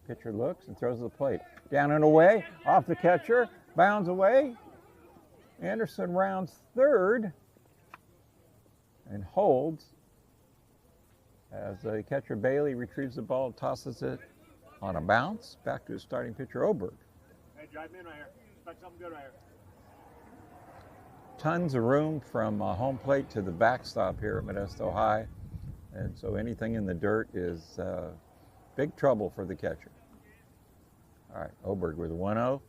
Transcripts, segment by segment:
Pitcher looks and throws to the plate. Down and away, off the catcher, bounds away. Anderson rounds third and holds as the catcher Bailey retrieves the ball and tosses it on a bounce back to his starting pitcher Oberg. Hey, drive me in right here. Expect something good right here. Tons of room from home plate to the backstop here at Modesto High, and so anything in the dirt is big trouble for the catcher. All right, Oberg with a 1-0.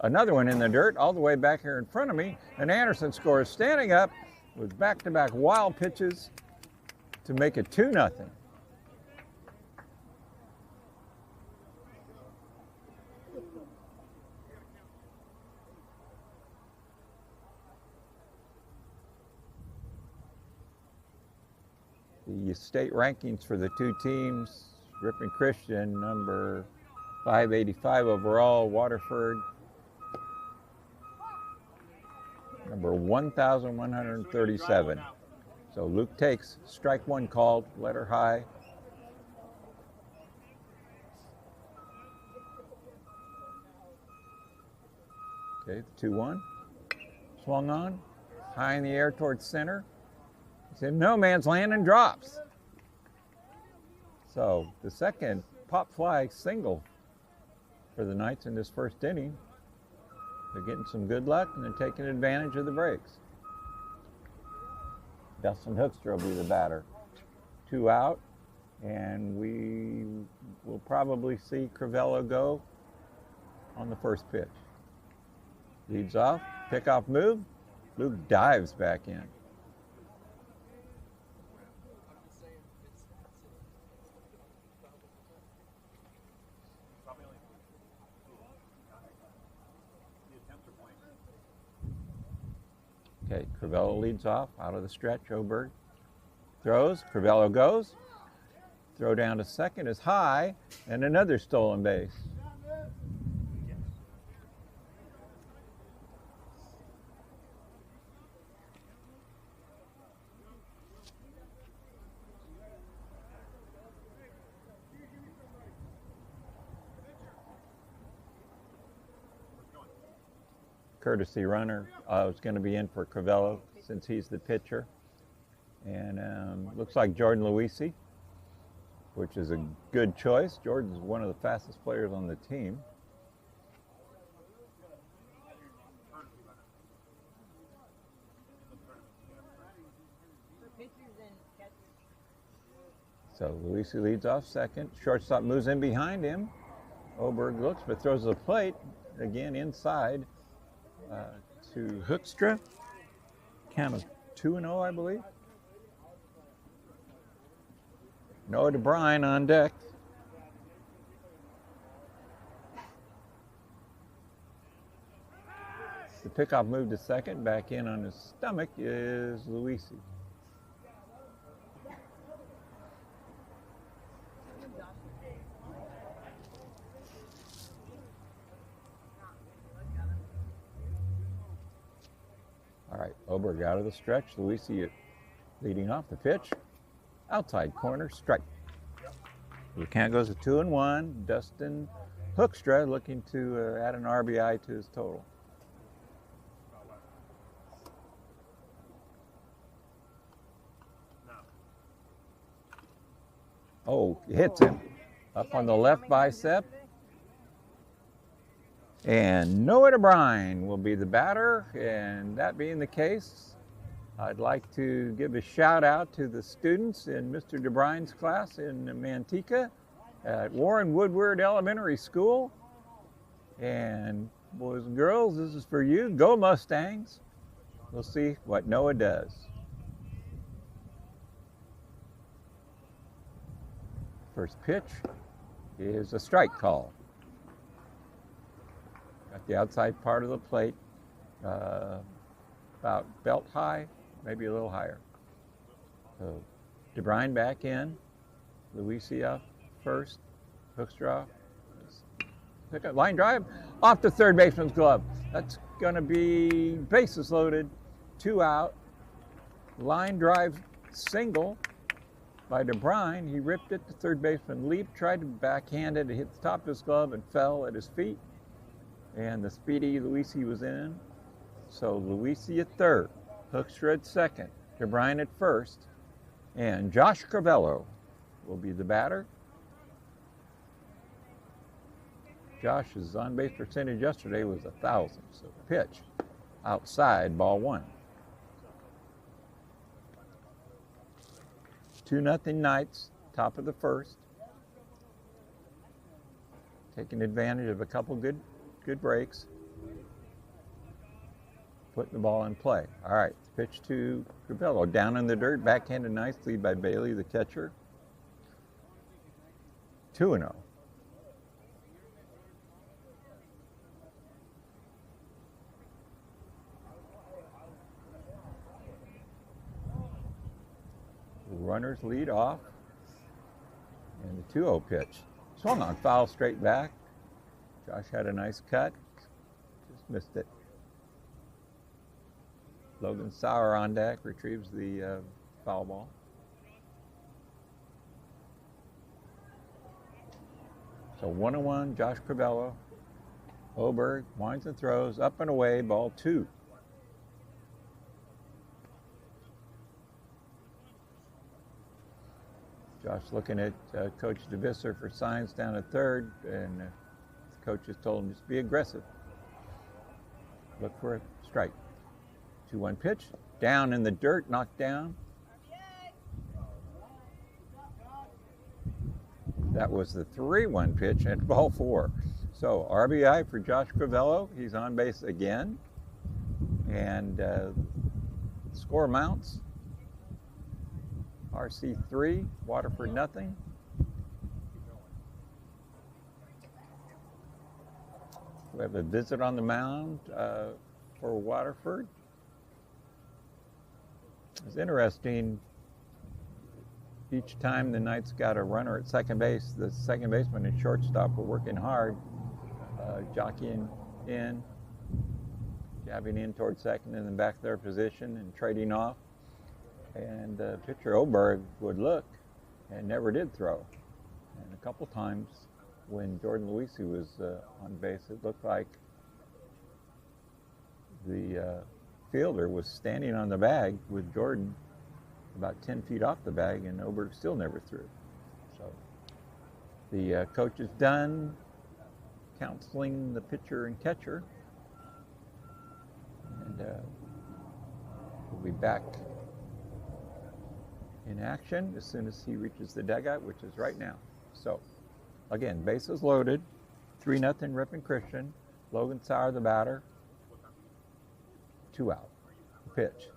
Another one in the dirt all the way back here in front of me, and Anderson scores standing up with back-to-back wild pitches to make it 2-0. The state rankings for the two teams, Ripon Christian, number 585 overall, Waterford, number 1,137. So Luke takes strike one called, letter high. Okay, the 2-1. Swung on, high in the air towards center. He's in no man's land and drops. So the second pop fly single for the Knights in this first inning. They're getting some good luck and they're taking advantage of the breaks. Dustin Hoekstra will be the batter. 2 out, and we will probably see Crivello go on the first pitch. Leads off, pickoff move. Luke dives back in. Okay, Crivello leads off, out of the stretch, Oberg throws, Crivello goes, throw down to second is high, and another stolen base. Courtesy runner is going to be in for Crivello since he's the pitcher. And looks like Jordan Luisi, which is a good choice. Jordan's one of the fastest players on the team. So Luisi leads off second. Shortstop moves in behind him. Oberg looks but throws the plate again inside. To Hoekstra, count of 2-0, I believe. Noah DeBrine on deck. The pickoff move to second, back in on his stomach is Luisi. All right, Oberg out of the stretch. Luisi leading off the pitch. Outside corner, strike. The count goes to 2-1. Dustin Hoekstra looking to add an RBI to his total. Oh, hits him up on the left bicep. And Noah DeBrine will be the batter, and that being the case, I'd like to give a shout out to the students in Mr. DeBrine's class in Manteca at Warren Woodward Elementary School. And boys and girls, this is for you. Go Mustangs. We'll see what Noah does. First pitch is a strike call. At the outside part of the plate, about belt high, maybe a little higher. So DeBrine back in, Luisi up first, Hoekstra, pick up line drive, off the third baseman's glove. That's going to be bases loaded, 2 out, line drive single by DeBrine. He ripped it. The third baseman leaped, tried to backhand it. It hit the top of his glove and fell at his feet. And the speedy Luisi was in. So Luisi at third, Hoekstra at second, DeBrine at first, and Josh Crivello will be the batter. Josh's on-base percentage yesterday was 1,000, so pitch outside, ball one. 2-0 Knights, top of the first. Taking advantage of a couple good breaks. Putting the ball in play. All right, pitch to Crivello. Down in the dirt, backhanded nicely by Bailey, the catcher. 2-0. Runners lead off. And the 2-0 pitch. Swung on, foul straight back. Josh had a nice cut. Just missed it. Logan Sauer on deck, retrieves the foul ball. So 1-1, Josh Crivello. Oberg winds and throws, up and away, ball two. Josh looking at Coach DeVisser for signs down at third, and the coach has told him just be aggressive. Look for a strike. 2-1 pitch, down in the dirt, knocked down. That was the 3-1 pitch at ball four. So RBI for Josh Crivello. He's on base again. And score mounts. RC 3, Waterford nothing. We have a visit on the mound for Waterford. It's interesting. Each time the Knights got a runner at second base, the second baseman and shortstop were working hard, jockeying in, jabbing in towards second and then back their position and trading off. And pitcher Oberg would look and never did throw. And a couple times when Jordan Luisi was on base, it looked like the fielder was standing on the bag with Jordan about 10 feet off the bag, and Oberg still never threw. So the coach is done counseling the pitcher and catcher, and we'll be back in action as soon as he reaches the dugout, which is right now. So again, bases loaded, 3-0 Ripon Christian. Logan Sauer the batter. 2 out. Pitch.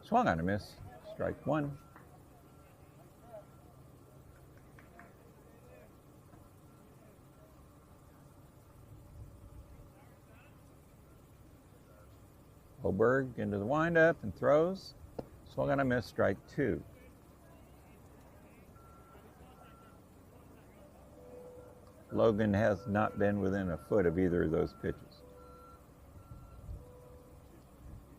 Swung on a miss. Strike one. Oberg into the windup and throws. Swung on a miss. Strike two. Logan has not been within a foot of either of those pitches.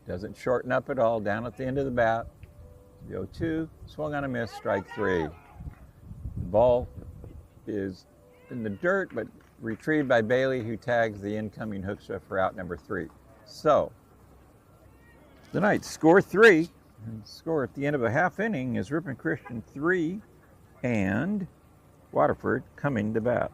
Doesn't shorten up at all, down at the end of the bat. The 0-2, swung on a miss, strike three. The ball is in the dirt, but retrieved by Bailey, who tags the incoming Hoekstra for out number 3. So, the Knights score 3, and score at the end of a half inning is Ripon Christian 3 and Waterford coming to bat.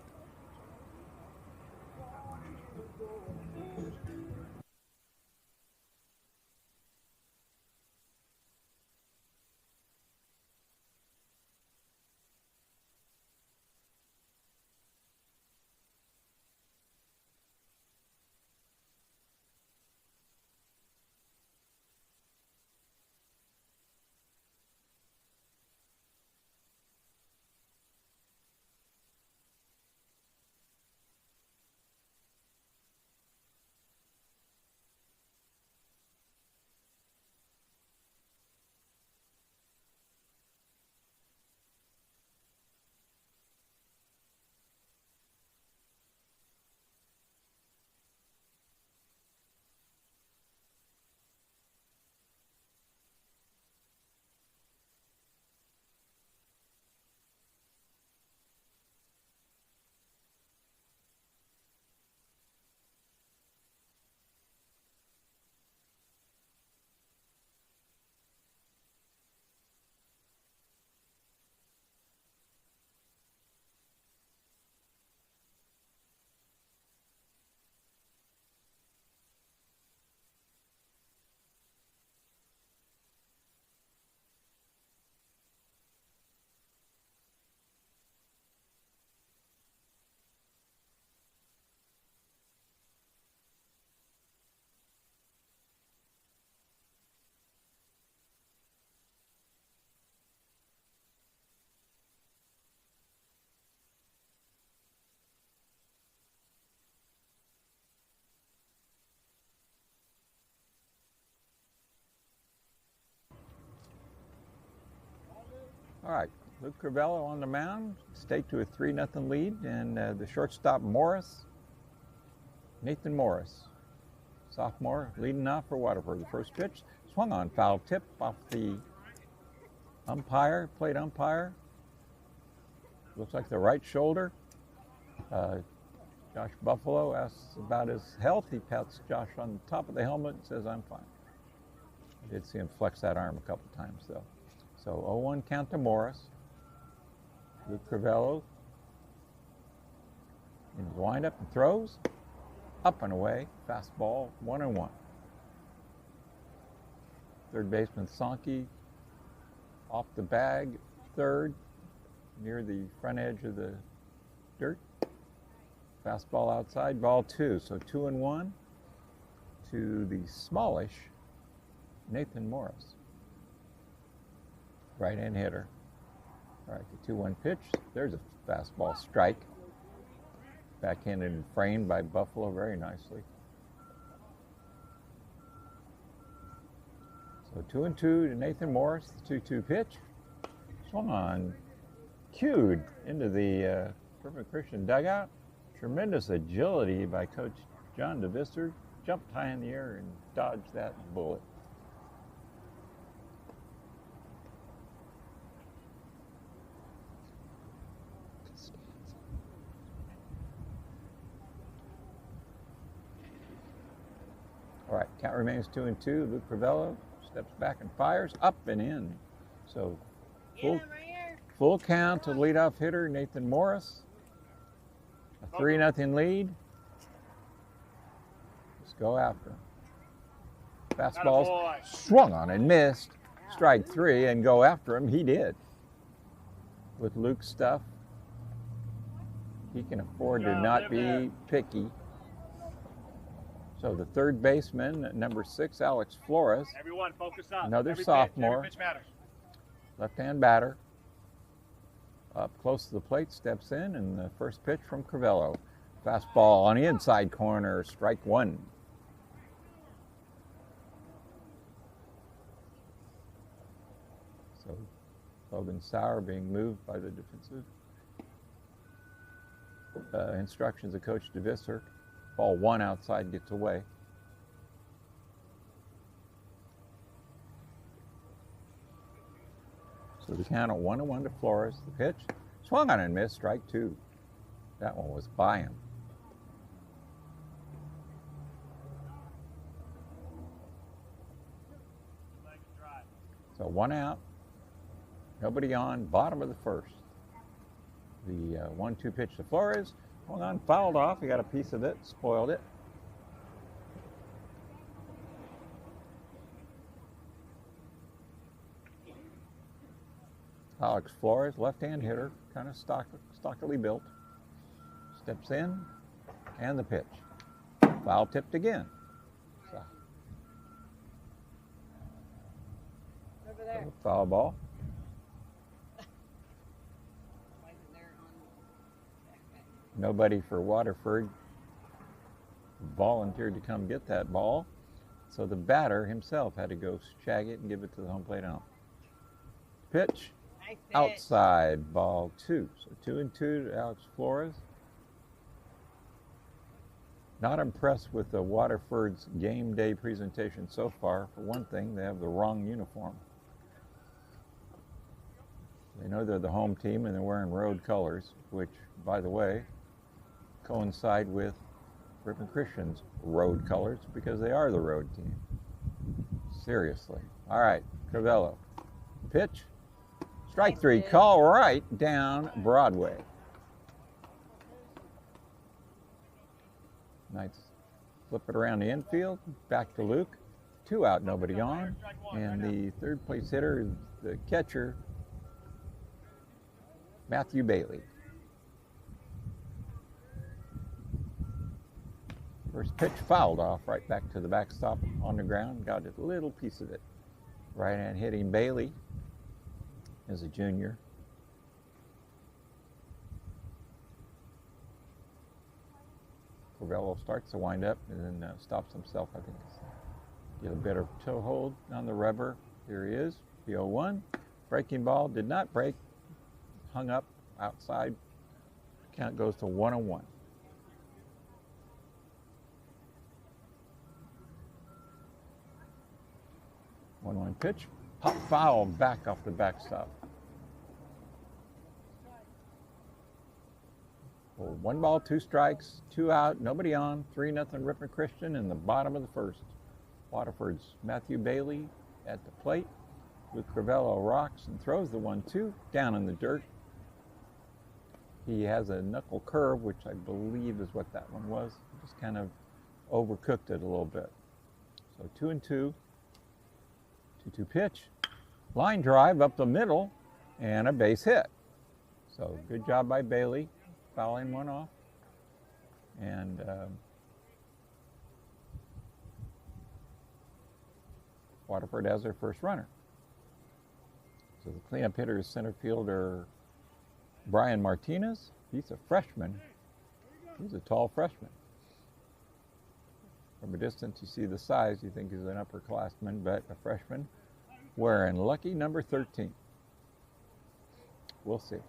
All right, Luke Crivello on the mound, staked to a 3-0 lead, and the shortstop Morris, Nathan Morris, sophomore, leading off for Waterford. The first pitch swung on, foul tip off the plate umpire. Looks like the right shoulder. Josh Buffalo asks about his health. He pats Josh on the top of the helmet and says, "I'm fine." I did see him flex that arm a couple times, though. So 0-1 count to Morris. Luke Crivello in his windup and throws. Up and away. Fastball, 1-1. Third baseman Sankey off the bag, third, near the front edge of the dirt. Fastball outside, ball 2. So 2-1 to the smallish Nathan Morris. Right-hand hitter. All right, the 2-1 pitch. There's a fastball strike. Backhanded and framed by Buffalo very nicely. So 2-2 to Nathan Morris, the 2-2 pitch. Swung on, cued into the Perfect Christian dugout. Tremendous agility by Coach John DeVister. Jumped high in the air and dodged that bullet. All right, count remains 2-2. Luke Crivello steps back and fires up and in. So full count to leadoff hitter Nathan Morris. A 3-0 lead. Let's go after him. Fastballs swung on and missed. Strike 3 and go after him. He did. With Luke's stuff, he can afford to not be picky. So the third baseman, number 6, Alex Flores. Everyone, focus up. Another sophomore. Every pitch matters. Left-hand batter. Up close to the plate, steps in, and the first pitch from Crivello. Fastball on the inside corner, strike 1. So Logan Sauer being moved by the defensive instructions of Coach DeVister. Ball 1 outside, gets away. So the count at 1-1 to Flores. The pitch swung on and missed, strike 2. That one was by him. So 1 out, nobody on, bottom of the first. The 1-2 pitch to Flores. Swung on, fouled off. He got a piece of it, spoiled it. Alex Flores, left-hand hitter, kind of stockily built. Steps in, and the pitch. Foul tipped again. So, over there. Foul ball. Nobody for Waterford volunteered to come get that ball, so the batter himself had to go shag it and give it to the home plate ump. Pitch. Nice pitch. Outside, ball 2. So 2-2 to Alex Flores. Not impressed with the Waterford's game day presentation so far. For one thing, they have the wrong uniform. They know they're the home team and they're wearing road colors, which, by the way, coincide with Ripon Christian's road colors because they are the road team. Seriously. All right, Crivello. Pitch. Strike 3, call right down Broadway. Nice. Flip it around the infield, back to Luke. 2 out, nobody on. And the third place hitter is the catcher, Matthew Bailey. First pitch fouled off right back to the backstop on the ground. Got a little piece of it. Right hand hitting Bailey as a junior. Crivello starts to wind up and then stops himself, I think. Get a better toe hold on the rubber. Here he is, the 0-1. Breaking ball did not break, hung up outside. Count goes to 1-1. 1-1 pitch. Pop foul back off the backstop. Well, 1 ball, 2 strikes, 2 out, nobody on, 3-0 Ripon Christian in the bottom of the first. Waterford's Matthew Bailey at the plate. Luke Crivello rocks and throws the 1-2 down in the dirt. He has a knuckle curve, which I believe is what that one was. Just kind of overcooked it a little bit. So 2-2. 2-2 pitch. Line drive up the middle and a base hit. So good job by Bailey, fouling one off. And Waterford has their first runner. So the cleanup hitter is center fielder Brian Martinez. He's a freshman. He's a tall freshman. From a distance, you see the size, you think he's an upperclassman, but a freshman wearing lucky number 13. We'll see.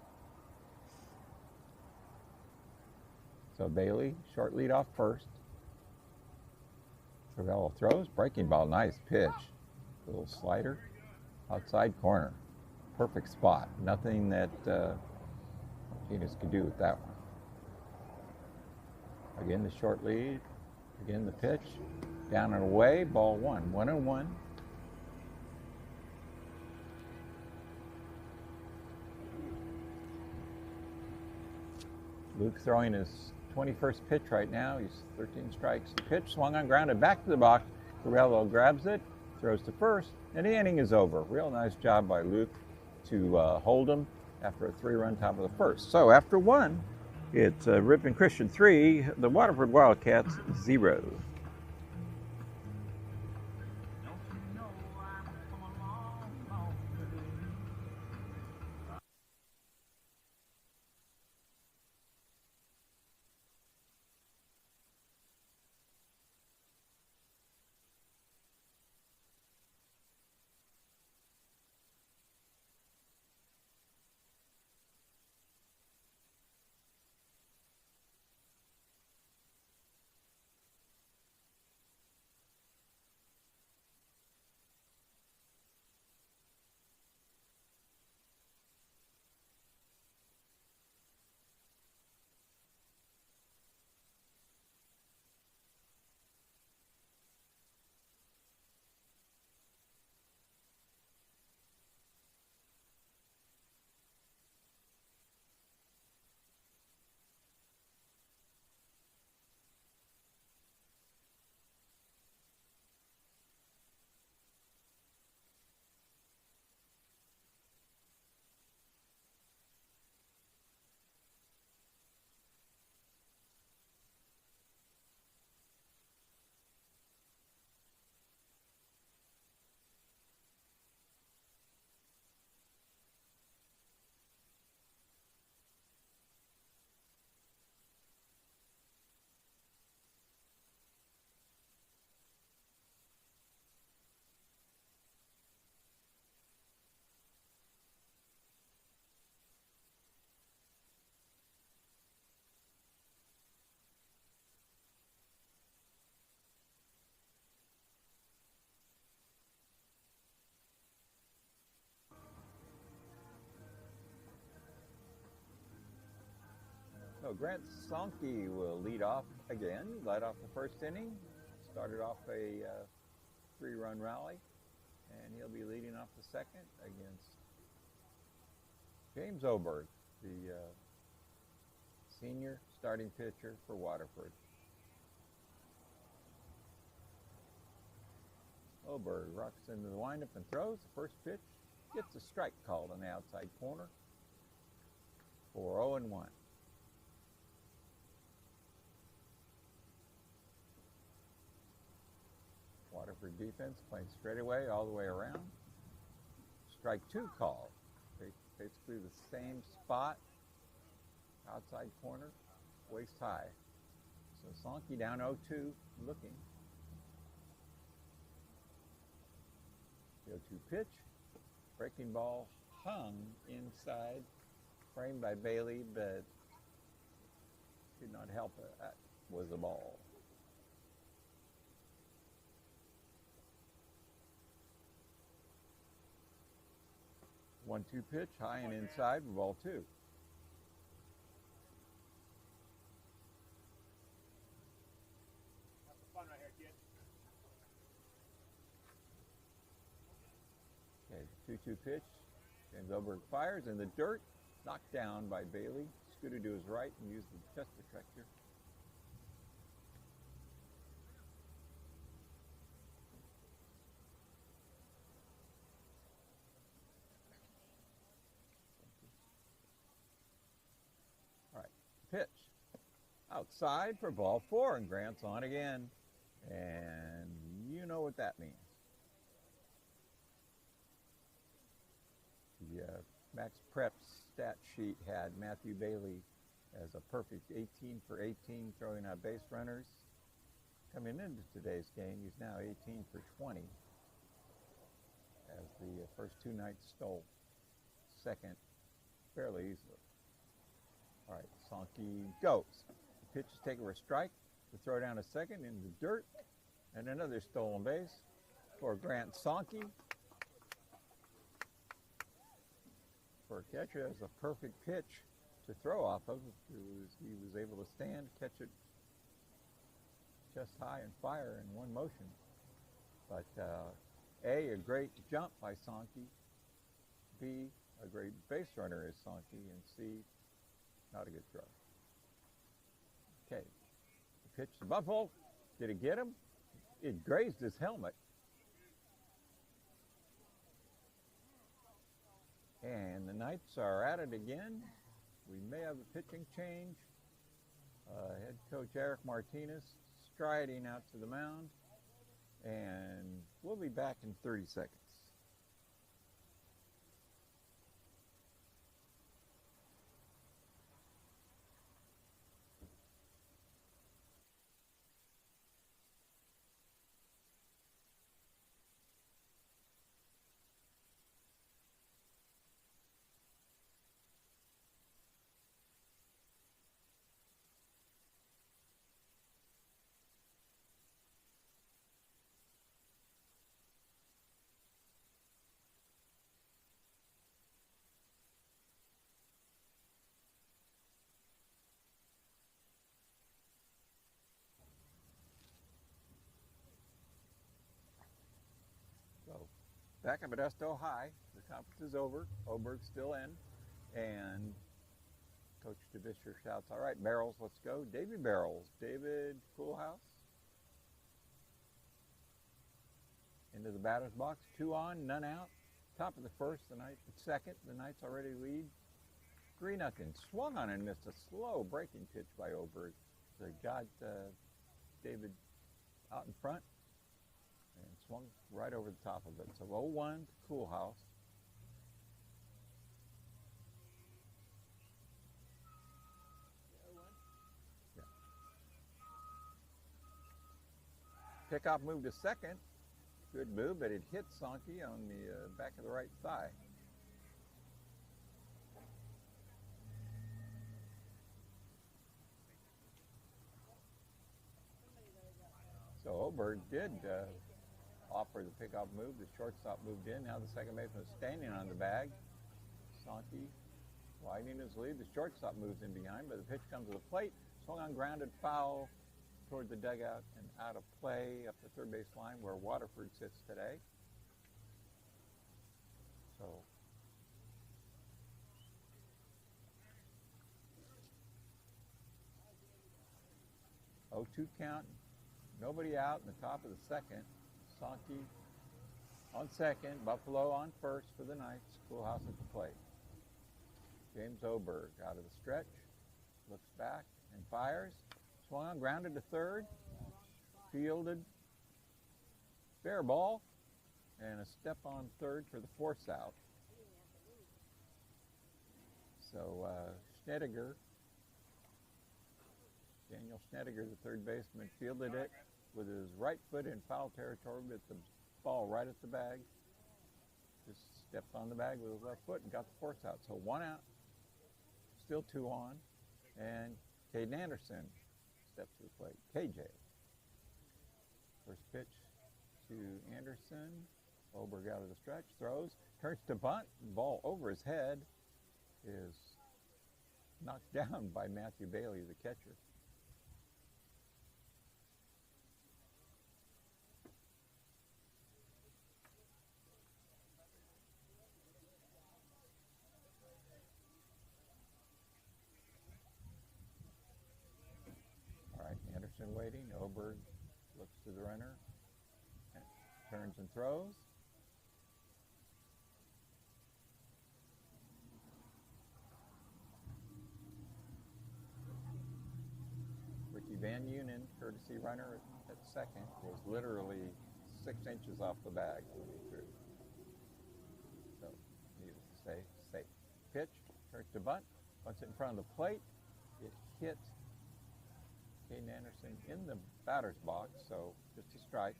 So Bailey, short lead off first. Crivello throws, breaking ball, nice pitch. A little slider, outside corner. Perfect spot. Nothing that Martinez could do with that one. Again, the short lead. Again, the pitch. Down and away, ball 1. 1-1. Luke throwing his 21st pitch right now. He's 13 strikes. The pitch swung on, grounded back to the box. Crivello grabs it, throws to first, and the inning is over. Real nice job by Luke to hold him after a 3-run top of the first. So after 1, it's Ripon Christian 3, the Waterford Wildcats 0. So Grant Sonke will lead off again. Led off the first inning. Started off a 3-run rally. And he'll be leading off the second against James Oberg, the senior starting pitcher for Waterford. Oberg rocks into the windup and throws. The first pitch gets a strike called on the outside corner for 0-1. Waterford defense playing straightaway all the way around. Strike 2 called. Basically the same spot, outside corner, waist high. So Sonke down 0-2, looking. The 0-2 pitch, breaking ball hung inside, framed by Bailey, but could not help it. That was the ball. One-two pitch, high and inside for ball two. Have some fun right here, kid. Okay, 2-2 pitch. James Oberg fires in the dirt, knocked down by Bailey. Scooted to his right and used the chest protector. All right, pitch. Outside for ball four, and Grant's on again. And you know what that means. The Max Prep stat sheet had Matthew Bailey as a perfect 18 for 18 throwing out base runners. Coming into today's game, he's now 18 for 20 as the first two nights stole second fairly easily. All right, Sankey goes. The pitch is taken for a strike. The throw down to second in the dirt, and another stolen base for Grant Sankey. For a catcher, that's a perfect pitch to throw off of. He was able to stand, catch it chest high, and fire in one motion. But A, a great jump by Sankey. B, a great base runner is Sankey. And C, not a good throw. Okay, the pitch to Buffalo. Did it get him? It grazed his helmet. And the Knights are at it again. We may have a pitching change. Head coach Eric Martinez striding out to the mound. And we'll be back in 30 seconds. So back at Modesto High, the conference is over. Oberg's still in, and Coach DeVischer shouts, "All right, Barrels, let's go." Davy Barrels, David Coolhouse into the batter's box. 2 on, none out. Top of the first, second. The Knights already lead 3-0. Swung on and missed a slow breaking pitch by Oberg. So got David out in front and swung right over the top of it. So 0-1 to Coolhouse. Yeah. Pickoff move to second. Good move, but it hit Sankey on the back of the right thigh. So Oberg did offer the pickoff move. The shortstop moved in. Now the second baseman is standing on the bag. Sankey widening his lead. The shortstop moves in behind, but the pitch comes to the plate. Swung on, grounded foul toward the dugout and out of play up the third base line where Waterford sits today. So oh, 2 count. Nobody out in the top of the second. Sankey on second. Buffalo on first for the Knights. Coolhouse at the plate. James Oberg out of the stretch. Looks back and fires. Swung on, grounded to third. Fielded. Fair ball. And a step on third for the force out. So Schnediger, Daniel Schnediger, the third baseman, fielded it with his right foot in foul territory, but the ball right at the bag. Just stepped on the bag with his left foot and got the force out. So 1 out, still 2 on, and Caden Anderson steps to the plate. KJ. First pitch to Anderson. Oberg out of the stretch, throws, turns to bunt. Ball over his head is knocked down by Matthew Bailey, the catcher. All right, Anderson waiting. Oberg looks to the runner, turns and throws. Ricky Van Unen, courtesy runner at second, was literally 6 inches off the bag when he threw. So, needless to say, safe. Pitch, turns to bunt. Once it in front of the plate, it hit Caden Anderson in the batter's box, so just a strike.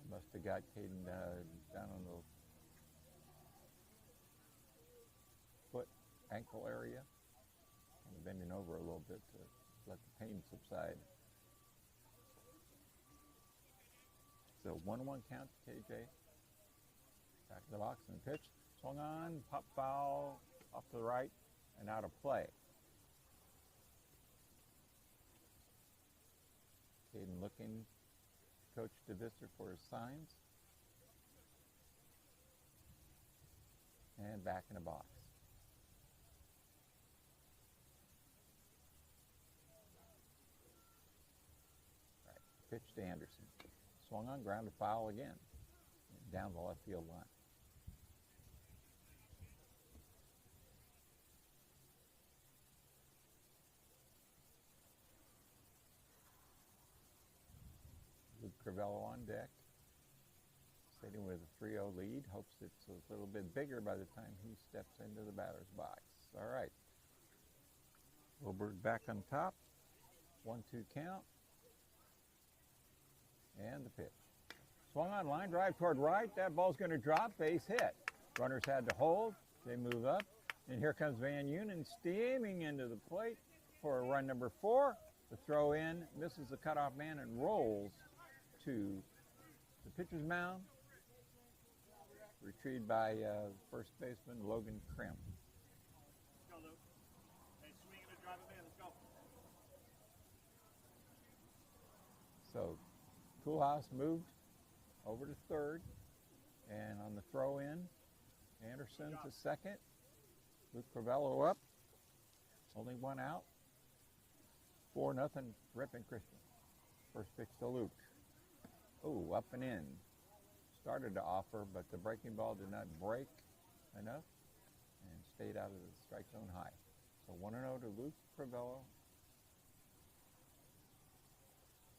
Must have got Caden down on the foot, ankle area, and bending over a little bit to let the pain subside. So 1-1 count to KJ. Back to the box and pitch. Swung on, pop foul off to the right and out of play. Caden looking, Coach DeVister for his signs. And back in the box. Right, pitch to Anderson. Swung on, grounded foul again. Down the left field line. Luke Crivello on deck. Sitting with a 3-0 lead. Hopes it's a little bit bigger by the time he steps into the batter's box. All right. Wilberg back on top. 1-2 count. And the pitch. Swung on, line drive toward right. That ball's going to drop. Base hit. Runners had to hold. They move up. And here comes Van Unen steaming into the plate for a run number 4. The throw in, misses the cutoff man and rolls to the pitcher's mound. Retrieved by first baseman Logan Krim. Let's go, Luke. Hey, swing it and drive him in. Let's go. So, Coolhouse moved over to third, and on the throw in, Anderson to second. Luke Crivello up. Only 1 out. 4-0 Ripon Christian. First pitch to Luke. Oh, up and in. Started to offer, but the breaking ball did not break enough and stayed out of the strike zone high. So 1-0 to Luke Crivello.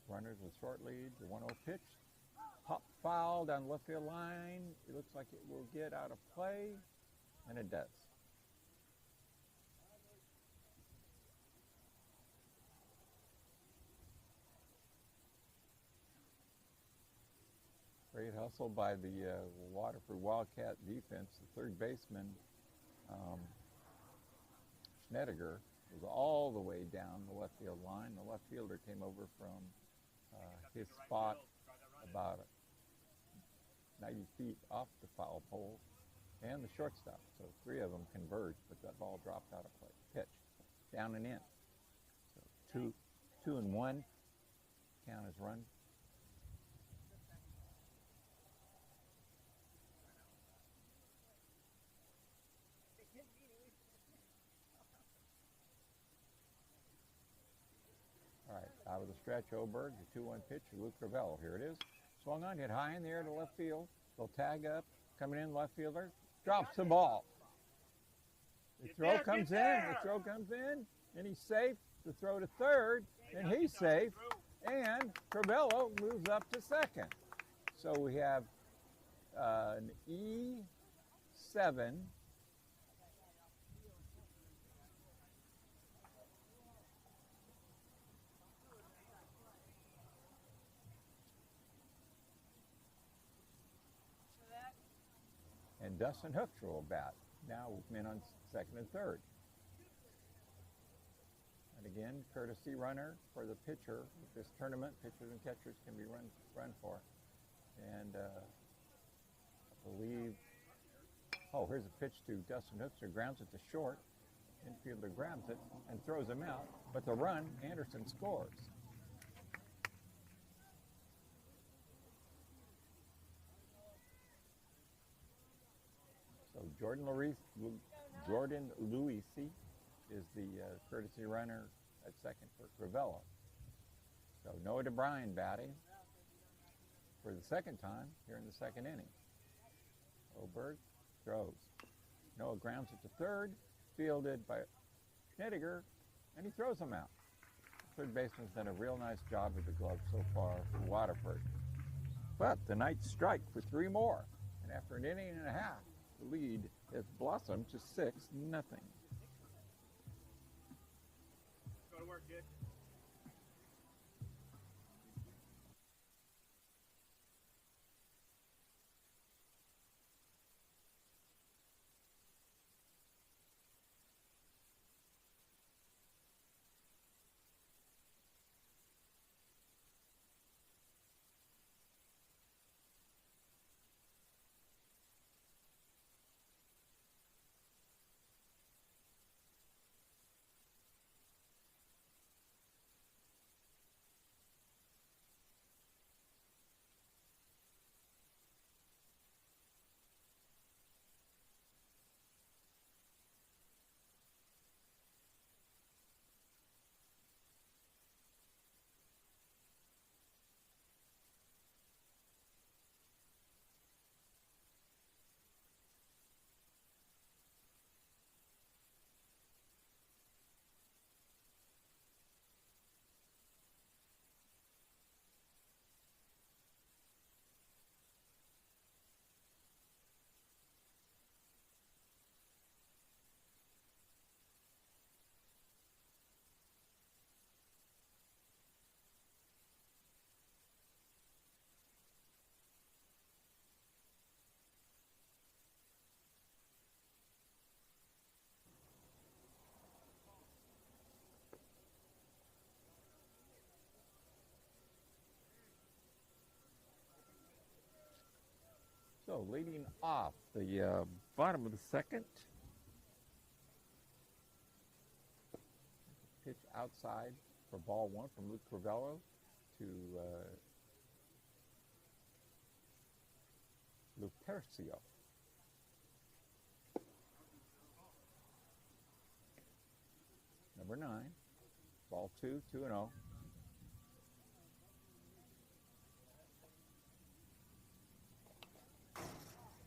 Runners with short lead. The 1-0 pitch. Pop foul down the left field line. It looks like it will get out of play, and it does. Great hustle by the Waterford Wildcat defense. The third baseman, Schnediger, was all the way down the left field line. The left fielder came over from his spot about 90 feet off the foul pole, and the shortstop. So 3 of them converged, but that ball dropped out of play. Pitch, down and in. So 2-1. Count is run. All right, out of the stretch, Oberg, the 2-1 pitch to Luke Crivello. Here it is. Swung on, hit high in the air to left field. They'll tag up, coming in left fielder, drops the ball. The throw comes in, and he's safe. The throw to third, and he's safe. And Crivello moves up to second. So we have an E7. And Dustin Hooks will bat. Now with men on second and third. And again, courtesy runner for the pitcher. This tournament, pitchers and catchers can be run for. And I believe, oh, here's a pitch to Dustin Hooks, who grounds it to short. Infielder grabs it and throws him out. But the run, Anderson scores. So Jordan Luisi is the courtesy runner at second for Crivello. So Noah DeBryan batting for the second time here in the second inning. Oberg throws. Noah grounds it to third, fielded by Schnittiger, and he throws him out. The third baseman's done a real nice job with the glove so far for Waterford. But the Knights strike for 3 more, and after an inning and a half, the lead has blossomed to 6-0. Go to work, kid. So leading off the bottom of the second. Pitch outside for ball 1 from Luke Crivello to Lupercio. Number 9, ball 2, 2-0.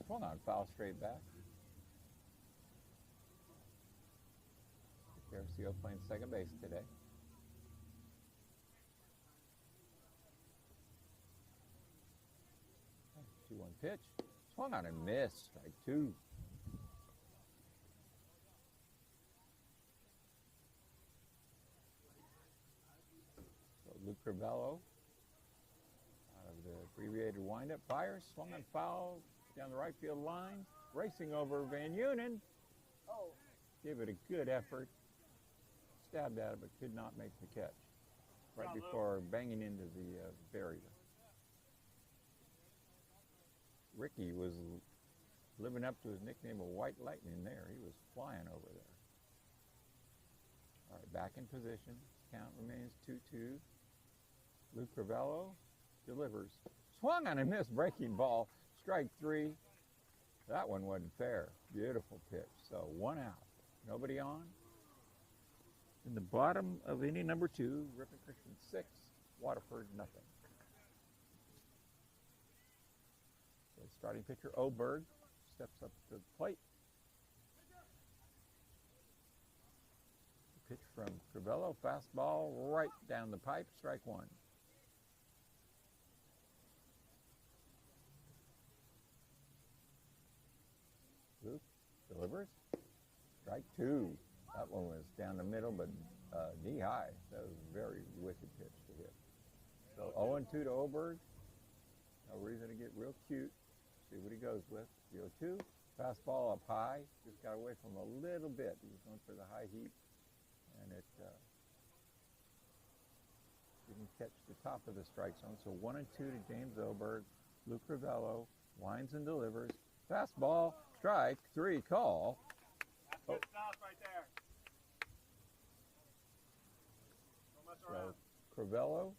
Swung on, foul straight back. Lupercio playing second base today. 2-1 pitch. Swung on and missed. Strike 2. So Luke Crivello out of the abbreviated windup fires. Swung on foul down the right field line. Racing over Van Unen. Oh. Gave it a good effort. Stabbed at it, but could not make the catch. Right before banging into the barrier. Ricky was living up to his nickname of White Lightning there. He was flying over there. All right, back in position. Count remains 2-2. Luke Crivello delivers. Swung on and missed. Breaking ball. Strike 3. That one wasn't fair. Beautiful pitch. So 1 out. Nobody on. In the bottom of inning number 2, Ripon Christian 6, Waterford nothing. So starting pitcher Oberg steps up to the plate. The pitch from Crivello, fastball right down the pipe, strike 1. Luke delivers, strike 2. That one was down the middle, but knee high. That was a very wicked pitch to hit. So 0-2 to Oberg. No reason to get real cute. See what he goes with. 0-2. Fastball up high, just got away from a little bit. He was going for the high heat, and it didn't catch the top of the strike zone. So 1-2 to James Oberg. Luke Ravello winds and delivers. Fastball, strike, 3, call. That's good stuff right there. Don't mess around. So Crivello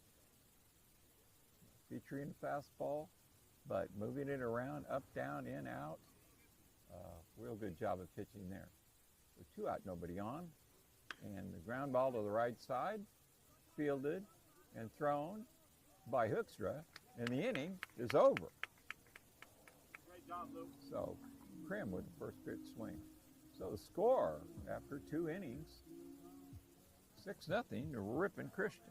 featuring fastball, but moving it around, up, down, in, out. Real good job of pitching there. So 2 out, nobody on. And the ground ball to the right side, fielded and thrown by Hoekstra, and the inning is over. Great job, Luke. So Krim with the first pitch swing. So the score after 2 innings, 6-0 to Ripon Christian.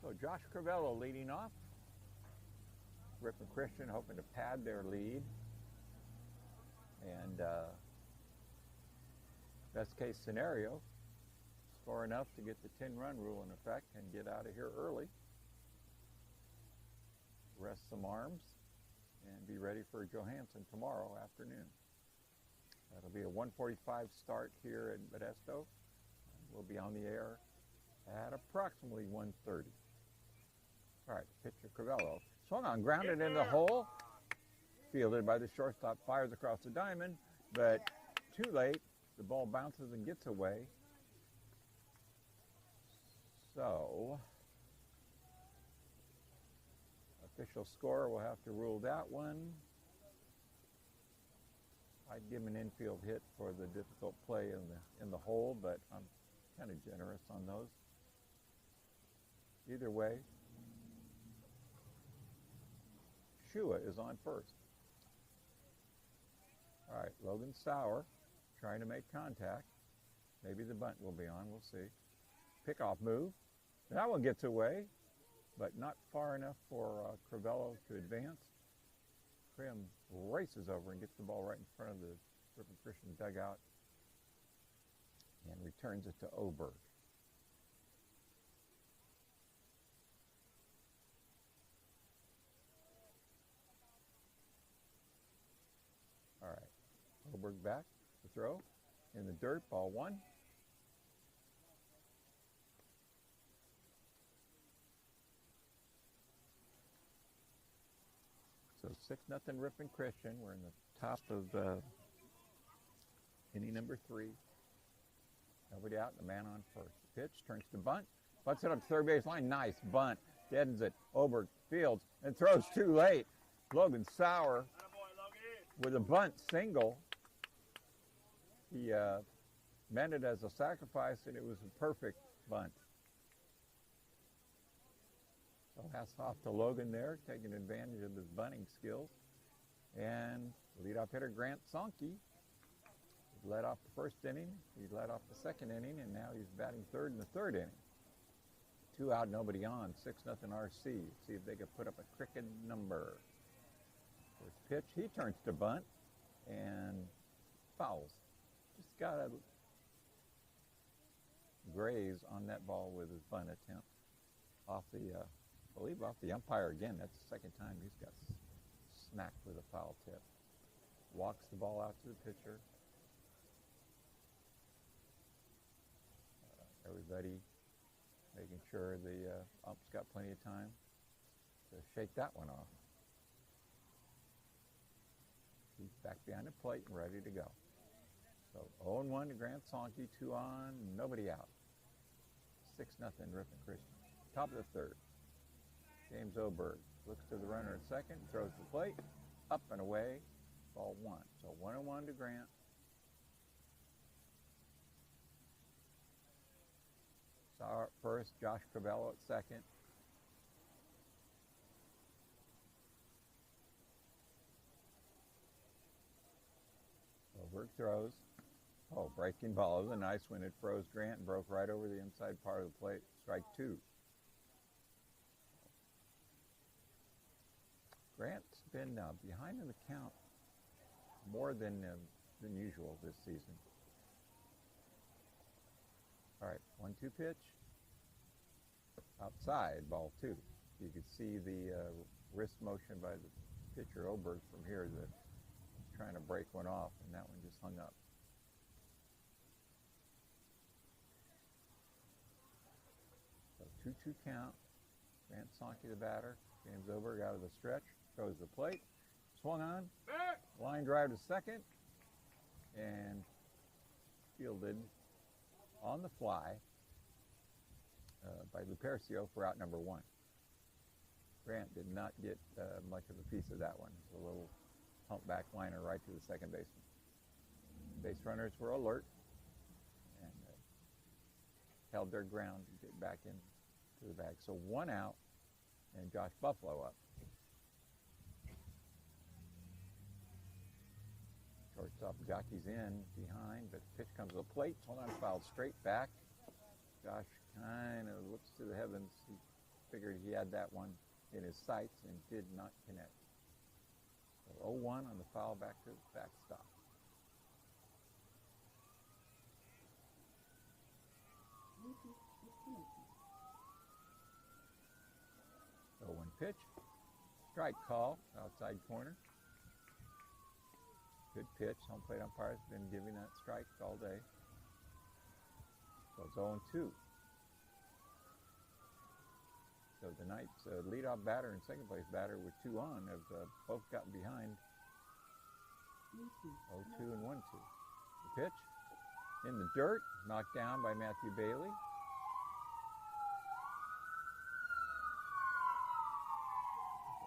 So Josh Crivello leading off. Ripon Christian hoping to pad their lead. And best case scenario, score enough to get the 10-run rule in effect and get out of here early. Rest some arms and be ready for Johansson tomorrow afternoon. That'll be a 1:45 start here at Modesto. We'll be on the air at approximately 1:30. All right, pitcher Crivello swung on, grounded in the hole, fielded by the shortstop, fires across the diamond, but too late. The ball bounces and gets away. So, official score will have to rule that one. I'd give him an infield hit for the difficult play in the hole, but I'm kind of generous on those. Either way, Shua is on first. All right, Logan Sauer trying to make contact. Maybe the bunt will be on, we'll see. Pickoff move. That one gets away, but not far enough for Crivello to advance. Krim races over and gets the ball right in front of the Ripon Christian dugout and returns it to Oberg. All right, Oberg back to throw in the dirt, ball 1. So 6-0 Ripon Christian. We're in the top of inning number 3. Nobody out, the man on first. Pitch turns to bunt. Butts it up to third base line. Nice bunt. Deadens it. Oberg fields and throws too late. Logan Sauer with a bunt single. He meant it as a sacrifice, and it was a perfect bunt. So hats off to Logan there, taking advantage of his bunting skills. And leadoff hitter Grant Sonke led off the first inning, he led off the second inning, and now he's batting third in the third inning. 2 out, nobody on. 6-0 RC. See if they can put up a cricket number. First pitch, he turns to bunt and fouls. Just got a graze on that ball with his bunt attempt. Off the, I believe off the umpire again. That's the second time he's got smacked with a foul tip. Walks the ball out to the pitcher. Everybody making sure the ump's got plenty of time to shake that one off. He's back behind the plate and ready to go. So 0-1 to Grant Sonke, 2 on, nobody out. 6-0 Ripon Christian. Top of the third. James Oberg looks to the runner at second, throws the plate, up and away, ball 1. So 1-1 to Grant. First, Josh Crivello at second. Oberg throws. Oh, breaking ball. It was a nice one. It froze Grant and broke right over the inside part of the plate. Strike 2. Grant's been behind in the count more than usual this season. All right, 1-2 pitch. Outside, ball 2. You could see the wrist motion by the pitcher Oberg from here that trying to break one off, and that one just hung up. So 2-2 count. Grant Sonke the batter. James Oberg out of the stretch. Throws the plate. Swung on. Line drive to second. And fielded on the fly by Lupercio for out number 1. Grant did not get much of a piece of that one. It was a little humpback liner right to the second baseman. Base runners were alert and held their ground to get back into the bag. So 1 out and Josh Buffalo up. Shortstop jockeys in behind, but pitch comes to the plate. Hold on, fouled straight back. Josh kind of looks to the heavens. He figured he had that one in his sights and did not connect. So 0-1 on the foul back to the backstop. So 1 pitch. Strike call, outside corner. Good pitch. Home plate umpire's been giving that strike all day. So it's 0-2. So the Knights' leadoff batter and second place batter with 2 on have both gotten behind. 0-2 and 1-2. The pitch in the dirt, knocked down by Matthew Bailey.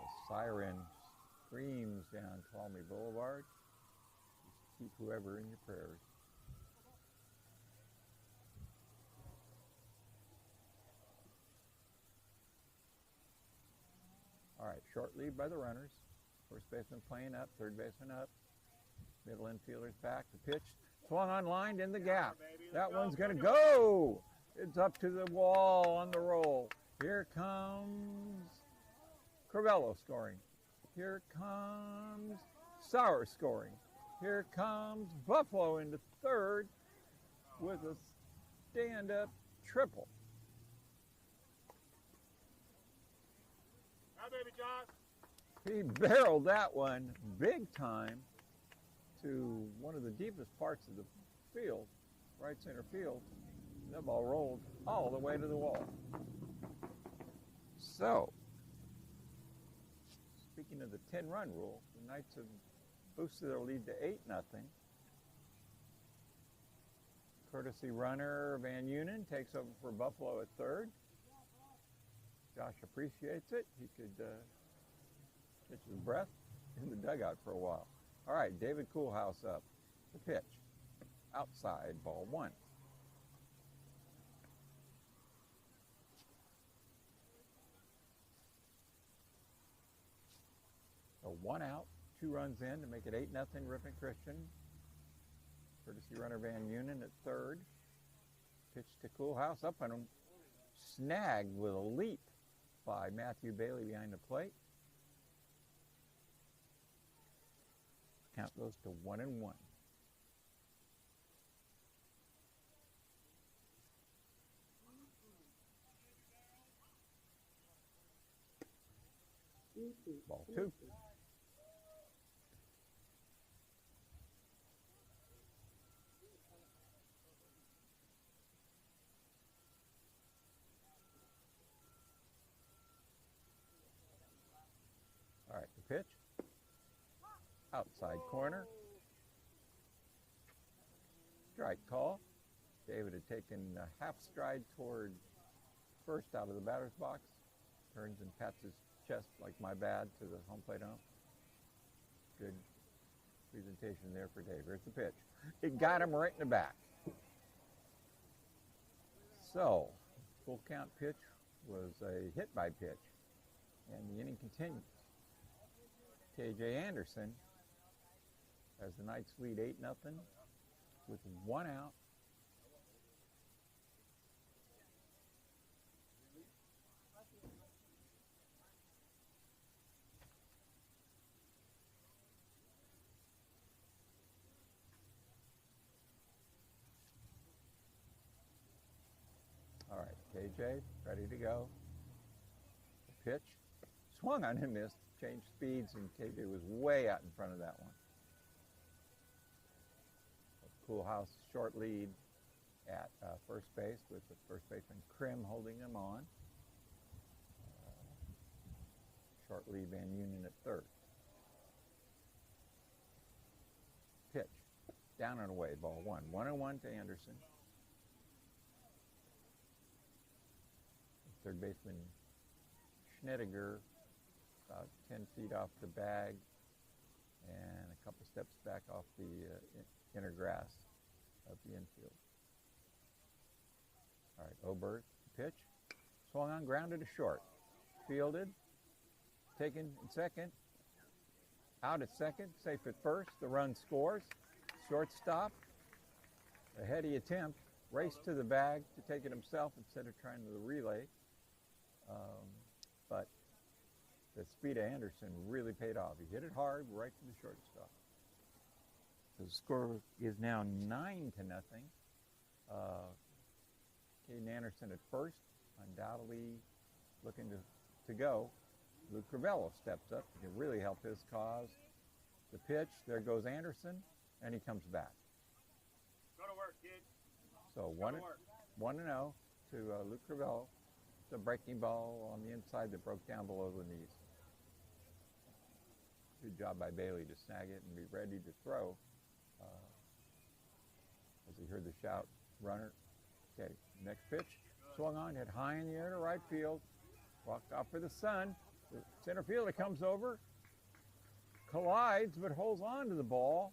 The siren screams down Tuolumne Boulevard. Keep whoever in your prayers. All right, short lead by the runners. First baseman playing up, third baseman up. Middle infielder's back. The pitch swung on, lined in the gap. That one's going to go. It's up to the wall on the roll. Here comes Crivello scoring. Here comes Sauer scoring. Here comes Buffalo into third with a stand-up triple. Hi, baby Josh. He barreled that one big time to one of the deepest parts of the field, right center field. That ball rolled all the way to the wall. So, speaking of the 10-run rule, the Knights have boosted their lead to 8-0. Courtesy runner Van Unen takes over for Buffalo at third. Josh appreciates it. He could catch his breath in the dugout for a while. All right, David Coolhouse up. The pitch. Outside, ball 1. So 1 out. 2 runs in to make it 8-0 Ripon Christian. Courtesy runner Van Unen at third. Pitch to Coolhouse, up and snagged with a leap by Matthew Bailey behind the plate. Count goes to 1-1. Ball 2. All right, the pitch. Outside corner. Strike call. David had taken a half stride toward first out of the batter's box. Turns and pats his chest like my bad to the home plate ump. Good presentation there for Dave. Here's the pitch. It got him right in the back. So, full count pitch was a hit by pitch, and the inning continues. K.J. Anderson has the Knights lead 8-0 with 1 out. All right, KJ ready to go. The pitch swung on and missed. Changed speeds, and KJ was way out in front of that one. Coolhouse short lead at first base with the first baseman Krim holding him on. Short lead Van Union at third. Pitch down and away, ball 1. 1-1 to Anderson. Third baseman Schnediger about 10 feet off the bag and a couple steps back off the inner grass of the infield. All right, Oberg, pitch. Swung on, grounded to short. Fielded, taken in second. Out at second, safe at first. The run scores. Shortstop, a heady attempt. Raced to the bag to take it himself instead of trying to relay. But the speed of Anderson really paid off. He hit it hard right to the shortstop. The score is now 9-0. Caden Anderson at first, undoubtedly looking to go. Luke Crivello steps up to really help his cause. The pitch, there goes Anderson, and he comes back. Go to work, kid. So 1-0 to Luke Crivello. The breaking ball on the inside that broke down below the knees. Good job by Bailey to snag it and be ready to throw. As he heard the shout, runner. Okay, next pitch. Swung on, hit high in the air to right field. Walked off for the sun. The center fielder comes over, collides, but holds on to the ball.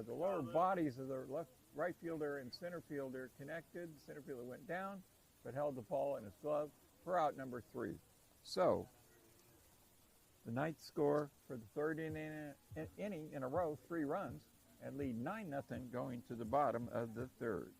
The lower bodies of the right fielder and center fielder connected. The center fielder went down, but held the ball in his glove for out number 3. So, the Knights score for the third inning in a row, 3 runs, and lead 9-0 going to the bottom of the third.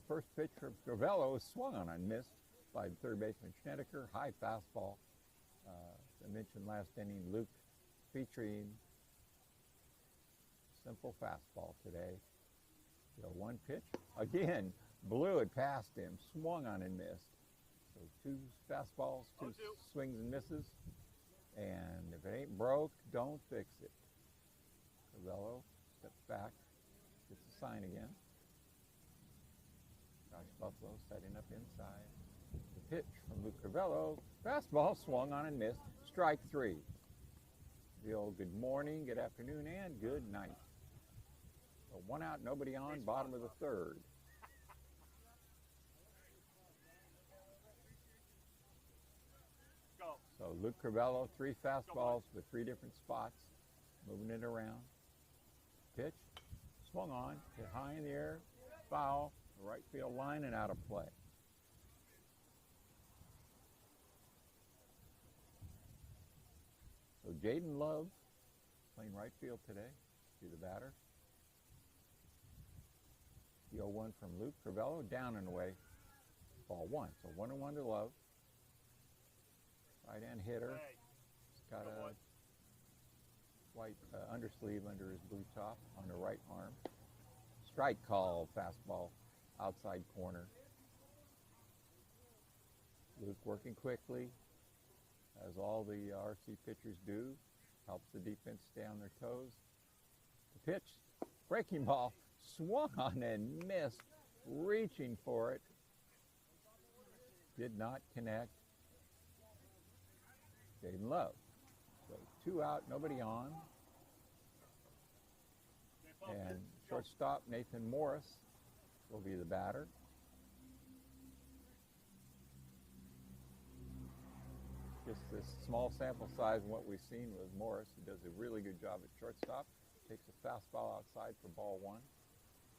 first pitch from Crivello is swung on and missed by third baseman Schnedeker. High fastball. As I mentioned last inning, Luke featuring simple fastball today. So one pitch. Again, blew it past him, swung on and missed. So two fastballs, two swings and misses. And if it ain't broke, don't fix it. Crivello steps back, gets a sign again. Josh Buffalo setting up inside. The pitch from Luke Crivello. Fastball swung on and missed. Strike three. The old good morning, good afternoon, and good night. So one out, nobody on, bottom of the third. So Luke Crivello, three fastballs with three different spots, moving it around. Pitch, swung on, hit high in the air, foul, right field line, and out of play. So Jaden Love playing right field today. See the batter. The 0-1 from Luke Crivello, down and away. Ball one. So 1-1 to Love. Right-hand hitter. He's got a white undersleeve under his blue top on the right arm. Strike call, fastball, outside corner. Luke working quickly, as all the RC pitchers do. Helps the defense stay on their toes. The pitch, breaking ball, swung on and missed, reaching for it. Did not connect. Jaden Love. So two out, nobody on. And shortstop Nathan Morris will be the batter. Just this small sample size and what we've seen with Morris, who does a really good job at shortstop. Takes a fastball outside for ball one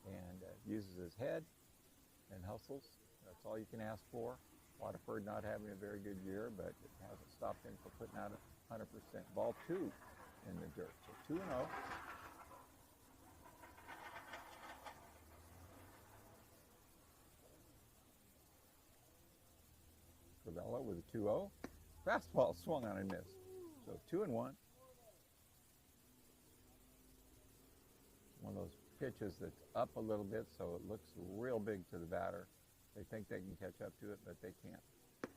and uses his head and hustles. That's all you can ask for. Waterford not having a very good year, but it hasn't stopped him from putting out 100%. Ball two in the dirt. So 2-0. Crivello with a 2-0. Fastball swung on and missed. So 2-1. One of those pitches that's up a little bit, so it looks real big to the batter. They think they can catch up to it, but they can't.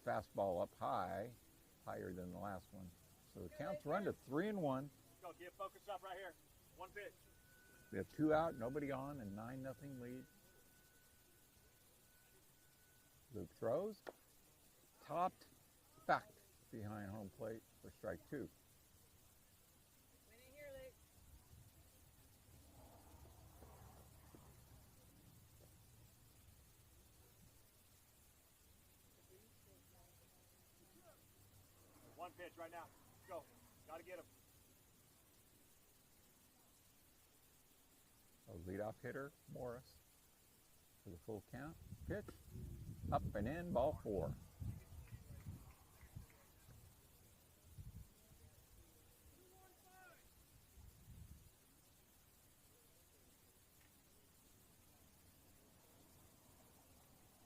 Fastball up high, higher than the last one. So the count's run to 3-1. Go, get focused up right here. One pitch. We have two out, nobody on, and 9-0 lead. Luke throws. Topped, back behind home plate for strike two. Win it here, Luke. One pitch right now. Go. Gotta get him. A leadoff hitter, Morris, for the full count. Pitch, up and in, ball four.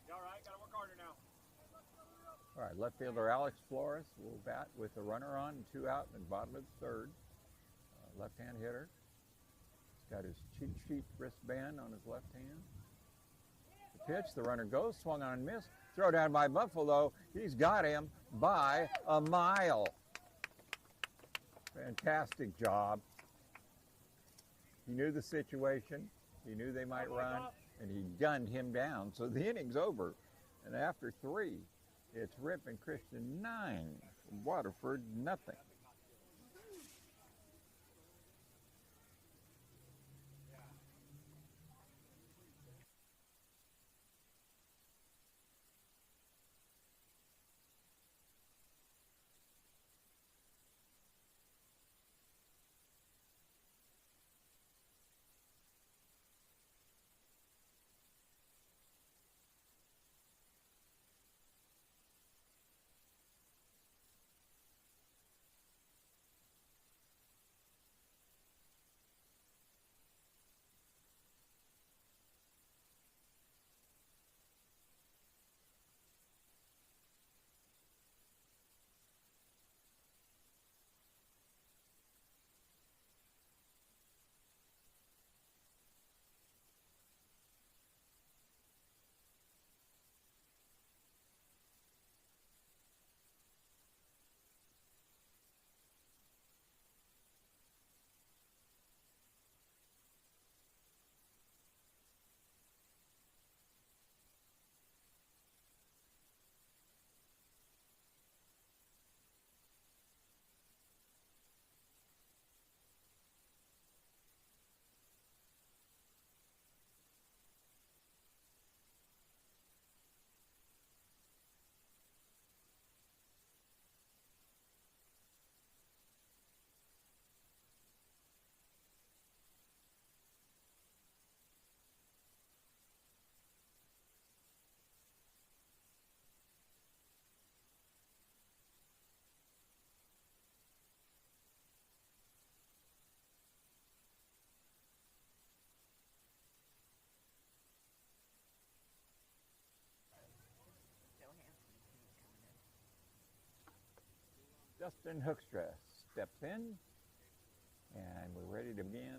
You all right? Gotta work harder now. All right, left fielder Alex Flores will bat with a runner on and two out in the bottom of the third. Left-hand hitter. He's got his cheat sheet wristband on his left hand. The pitch, the runner goes, swung on and missed. Throw down by Buffalo. He's got him by a mile. Fantastic job. He knew the situation. He knew they might run, and he gunned him down. So the inning's over. And after three, it's Rip and Christian 9, Waterford nothing. Justin Hoekstra steps in, and we're ready to begin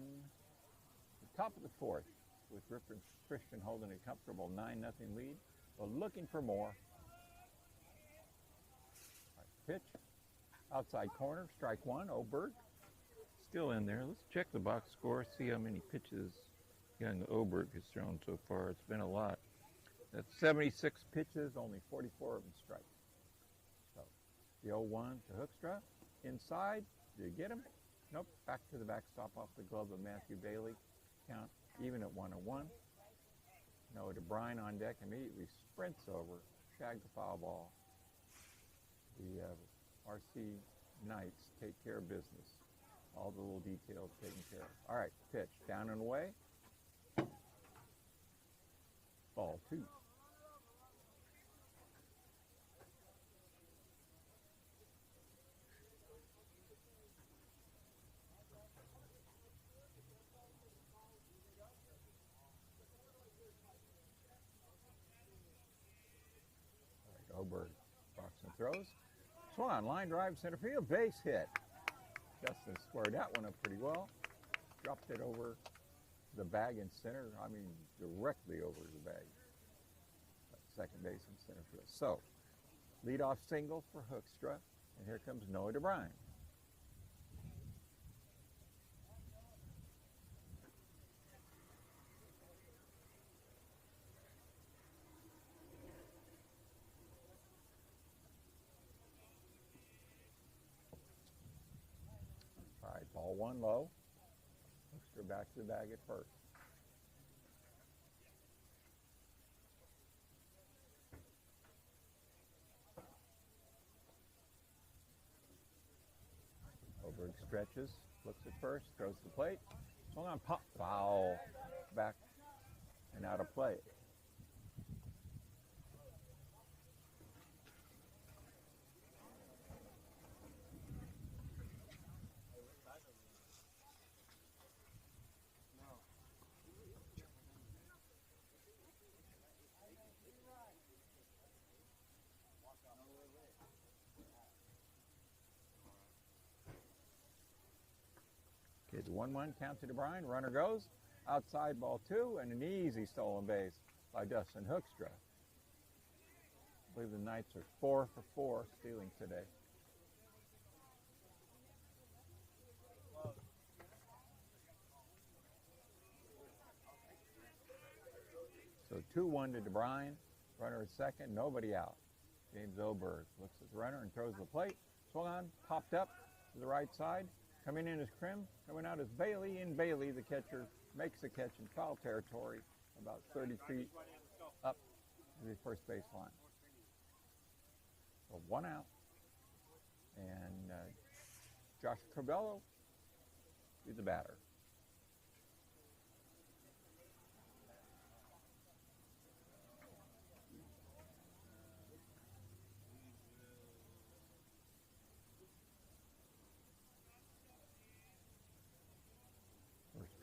the top of the fourth with Ripper Christian holding a comfortable 9-0 lead, but looking for more. Right, pitch, outside corner, strike one, Oberg. Still in there. Let's check the box score, see how many pitches young Oberg has thrown so far. It's been a lot. That's 76 pitches, only 44 of them strikes. So the 0-1 to Hoekstra. Inside, did you get him? Nope, back to the backstop off the glove of Matthew Bailey. Count even at 1-1. Noah DeBrine on deck immediately sprints over, shagged the foul ball. The RC Knights take care of business. All the little details taken care of. All right, pitch, down and away. Ball two. All right, Oberg box and throws. Swung on, line drive, center field, base hit. Justin squared that one up pretty well. Dropped it over the bag in center. I mean, directly over the bag. Second base and center field. So, leadoff single for Hoekstra, and here comes Noah DeBrine. All right, ball one low. Hoekstra back to the bag at first. Oberg stretches, looks at first, throws the plate. Swung on, pop, foul, back and out of play. Okay, the 1-1 count to DeBrine. Runner goes. Outside ball two, and an easy stolen base by Justin Hoekstra. I believe the Knights are 4 for 4 stealing today. So 2-1 to DeBrine. Runner at second, nobody out. James Oberg looks at the runner and throws the plate. Swung on, popped up to the right side. Coming in is Krim, coming out is Bailey. In Bailey, the catcher makes a catch in foul territory, about 30 feet up to the first base line. So one out. And Josh Corbello is the batter.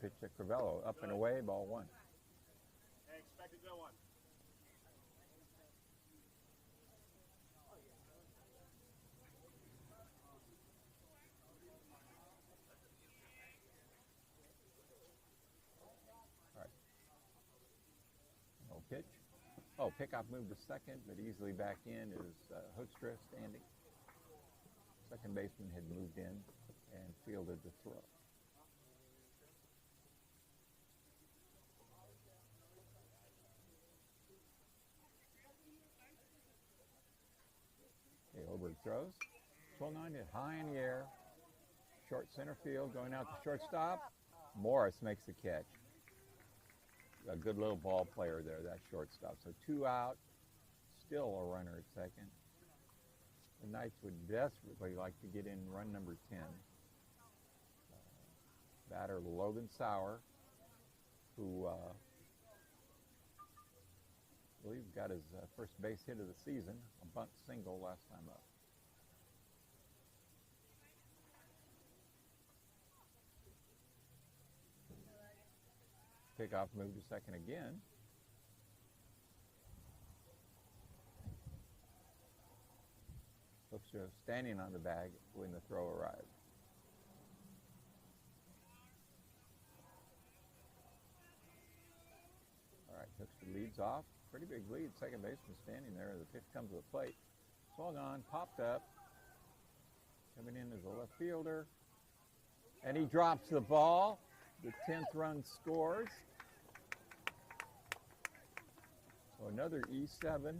Pitch at Corbello, up and away, ball one. Hey, expected good one. All right. No pitch. Oh, pickoff moved to second, but easily back in is Hoekstra standing. Second baseman had moved in and fielded the throw. Oberg throws. Swung on it high in the air. Short center field, going out to shortstop. Morris makes the catch. A good little ball player there, that shortstop. So 2 out, still a runner at second. The Knights would desperately like to get in run number 10. Batter Logan Sauer, who I believe got his first base hit of the season, a bunt single last time up. Pickoff moved to second again. Hoekstra standing on the bag when the throw arrived. All right, Hoekstra leads off. Pretty big lead. Second baseman standing there. The pitch comes to the plate. Swung on, popped up. Coming in as a left fielder. And he drops the ball. The 10th run scores. So another E7.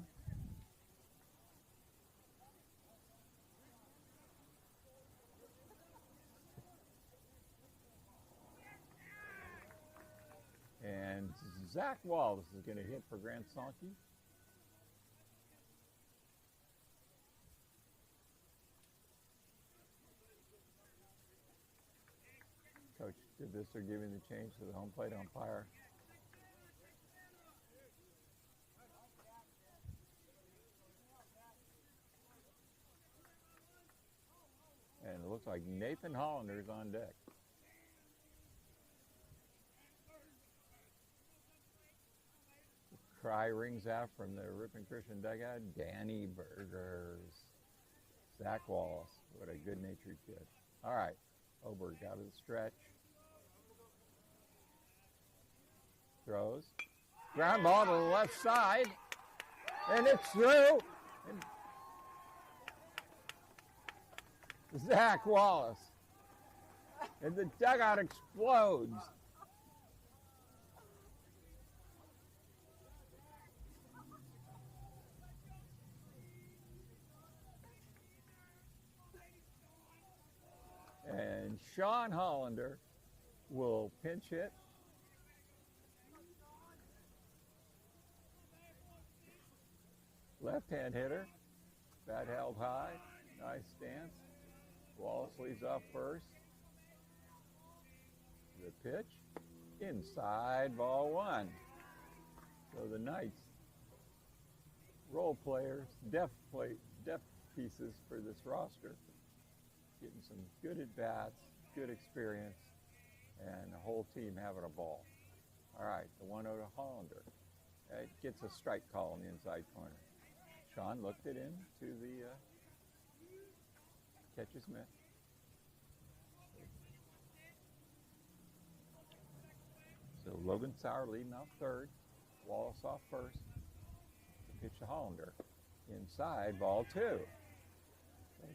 And Zach Wallace is going to hit for Grant Sankey. Coach Divisser giving the change to the home plate umpire. And it looks like Nathan Hollander's on deck. The cry rings out from the Ripon Christian dugout. Danny Burgers. Zach Wallace. What a good-natured kid. All right. Oberg out of the stretch. Throws. Ground ball to the left side. And it's through. And Zach Wallace. And the dugout explodes. And Sean Hollander will pinch hit. Left-hand hitter. Bat held high. Nice stance. Wallace leads off first. The pitch. Inside, ball one. So the Knights, role players, depth pieces for this roster. Getting some good at-bats, good experience, and the whole team having a ball. All right, the 1-0 to Hollander. It gets a strike call in the inside corner. Sean looked it in to the catcher's mitt. So Logan Sauer leading off third. Wallace off first. The pitch to Hollander. Inside, ball two.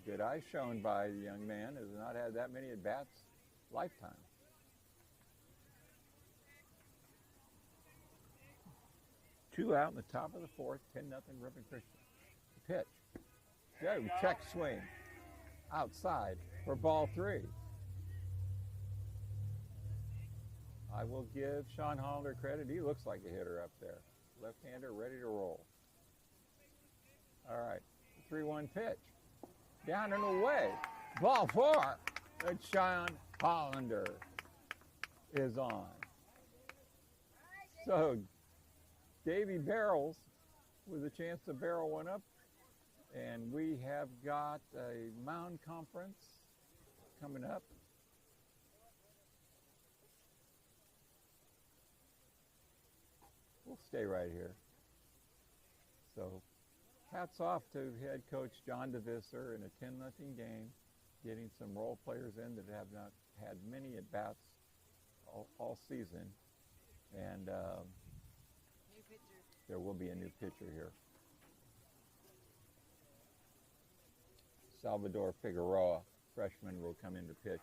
Good eye shown by the young man, has not had that many at-bats lifetime. Two out in the top of the fourth, 10-0 Ripon Christian. The pitch. Go, check swing. Outside for ball three. I will give Sean Hollander credit. He looks like a hitter up there. Left-hander ready to roll. All right, 3-1 pitch. Down and away. Ball four. And Sean Hollander is on. So Davey barrels with a chance to barrel one up. And we have got a Mound Conference coming up. We'll stay right here. So hats off to head coach John Divisser in a 10-0 game, getting some role players in that have not had many at-bats all season. And there will be a new pitcher here. Salvador Figueroa, freshman, will come in to pitch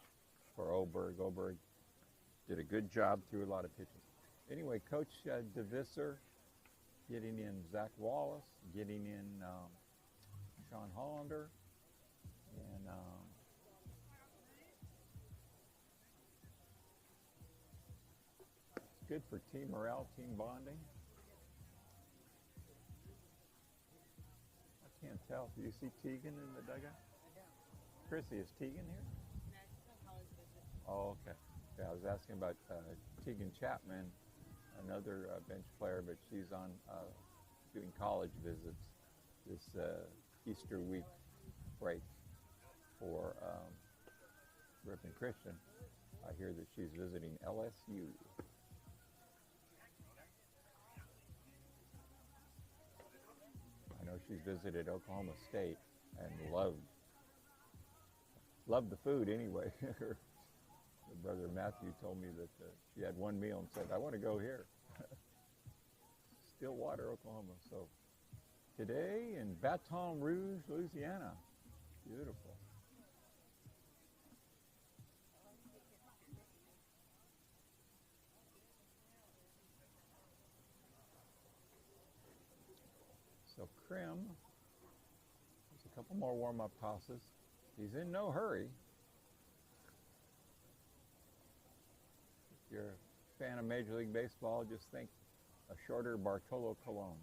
for Oberg. Oberg did a good job, threw a lot of pitches. Anyway, Coach Divisser getting in Zach Wallace, getting in Sean Hollander, and it's good for team morale, team bonding. I can't tell. Do you see Tegan in the dugout? Chrissy, is Tegan here? No, she's on college visit. Oh, okay. Yeah, I was asking about Tegan Chapman, another bench player, but she's on doing college visits this Easter week break for Ripon Christian. I hear that she's visiting LSU. I know she's visited Oklahoma State, and loved the food anyway. Her brother Matthew told me that she had one meal and said, "I want to go here." Stillwater, Oklahoma. So today in Baton Rouge, Louisiana. Beautiful. So Krim, there's a couple more warm-up tosses. He's in no hurry. If you're a fan of Major League Baseball, just think a shorter Bartolo Colon.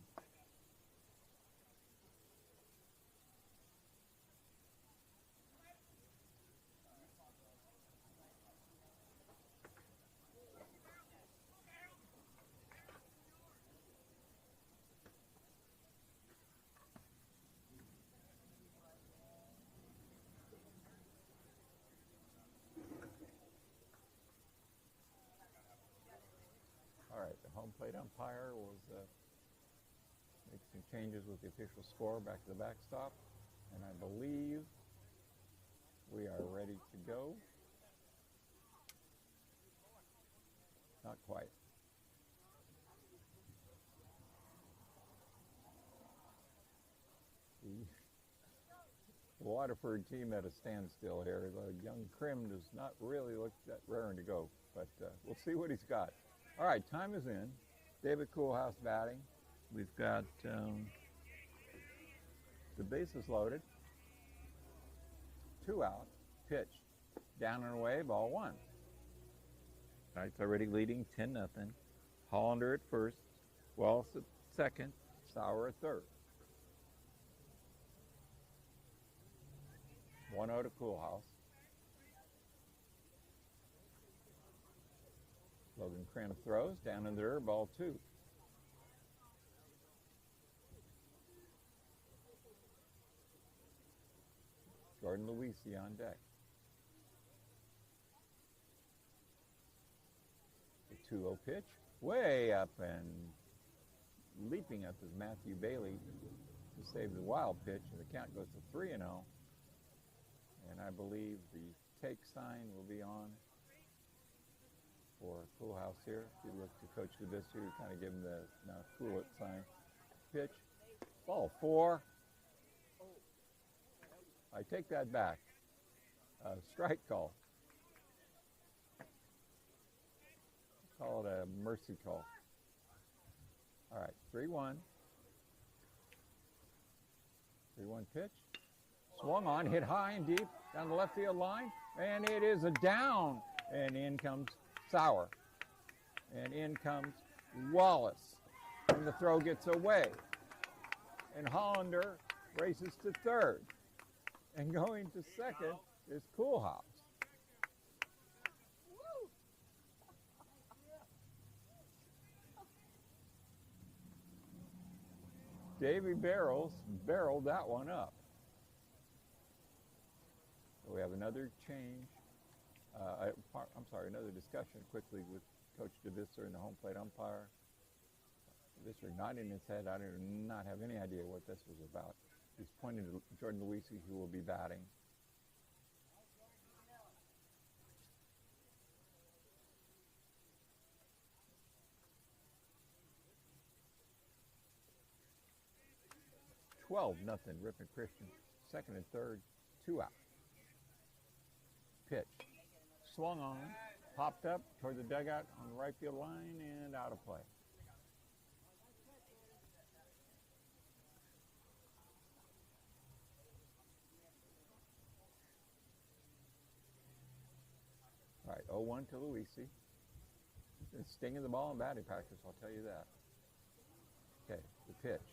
All right, the home plate umpire was make some changes with the official score back to the backstop, and I believe we are ready to go. Not quite. The Waterford team at a standstill here. The young Krim does not really look that raring to go, but we'll see what he's got. All right, time is in. David Coolhouse batting. We've got the bases loaded. 2 out. Pitch. Down and away, ball 1. Knight's already leading 10-0. Hollander at first. Wallace at second. Sauer at third. 1-0 to Coolhouse. Logan Krim throws down in there, ball 2. Jordan Luisi on deck. The 2-0 pitch, way up and leaping up is Matthew Bailey to save the wild pitch, and the count goes to 3-0. And I believe the take sign will be on for Coolhouse here. If you look to Coach DeVista, you kind of give him the now cool it sign. Pitch, ball 4. I take that back. Strike call. Call it a mercy call. All right, 3-1. 3-1 pitch. Swung on, hit high and deep down the left field line, and it is a down. And in comes Sauer. And in comes Wallace. And the throw gets away. And Hollander races to third. And going to second is Coolhouse. Davey Barrels barreled that one up. So we have another change. Another discussion quickly with Coach DeVista and the home plate umpire. DeVista nodding his head. I do not have any idea what this was about. He's pointing to Jordan Luisi, who will be batting. Nothing. Ripon Christian, second and third, 2 out. Pitch. Swung on, popped up toward the dugout on the right field line and out of play. All right, 0-1 to Luisi. It's stinging the ball in batting practice, I'll tell you that. Okay, the pitch.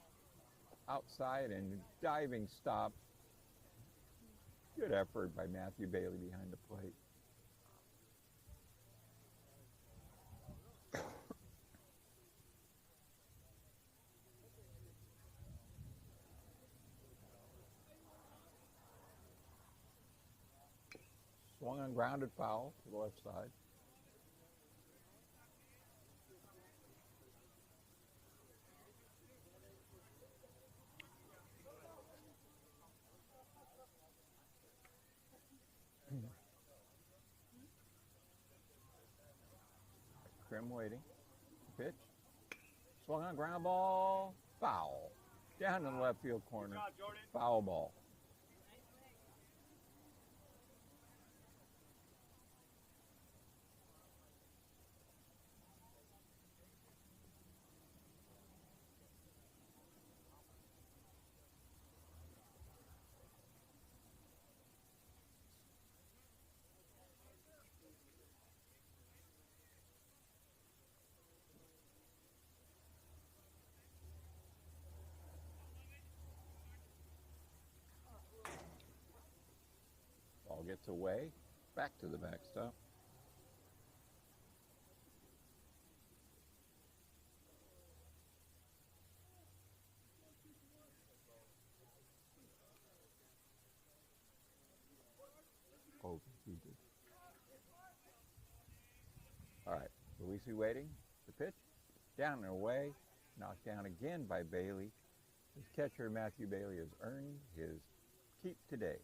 Outside and diving stop. Good effort by Matthew Bailey behind the plate. Swung on grounded foul to the left side. Krim waiting. Pitch. Swung on, ground ball. Foul. Down in the left field corner. Good job, Jordan. Foul ball. Ball gets away. Back to the backstop. Overheated. All right, Luisi waiting. The pitch. Down and away. Knocked down again by Bailey. His catcher, Matthew Bailey, has earned his keep today.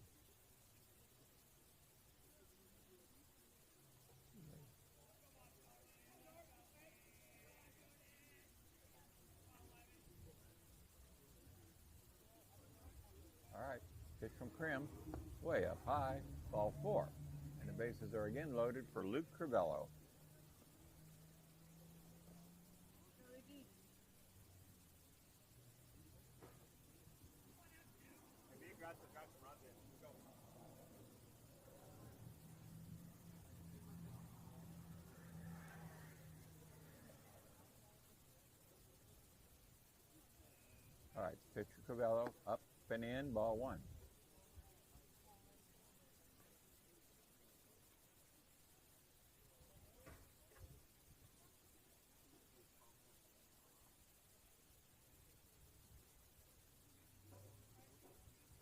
All right, pitch from Krim, way up high, ball 4. And the bases are again loaded for Luke Crivello. Maybe you got some runs in. Go. All right, pitch for Crivello, up and in, ball 1.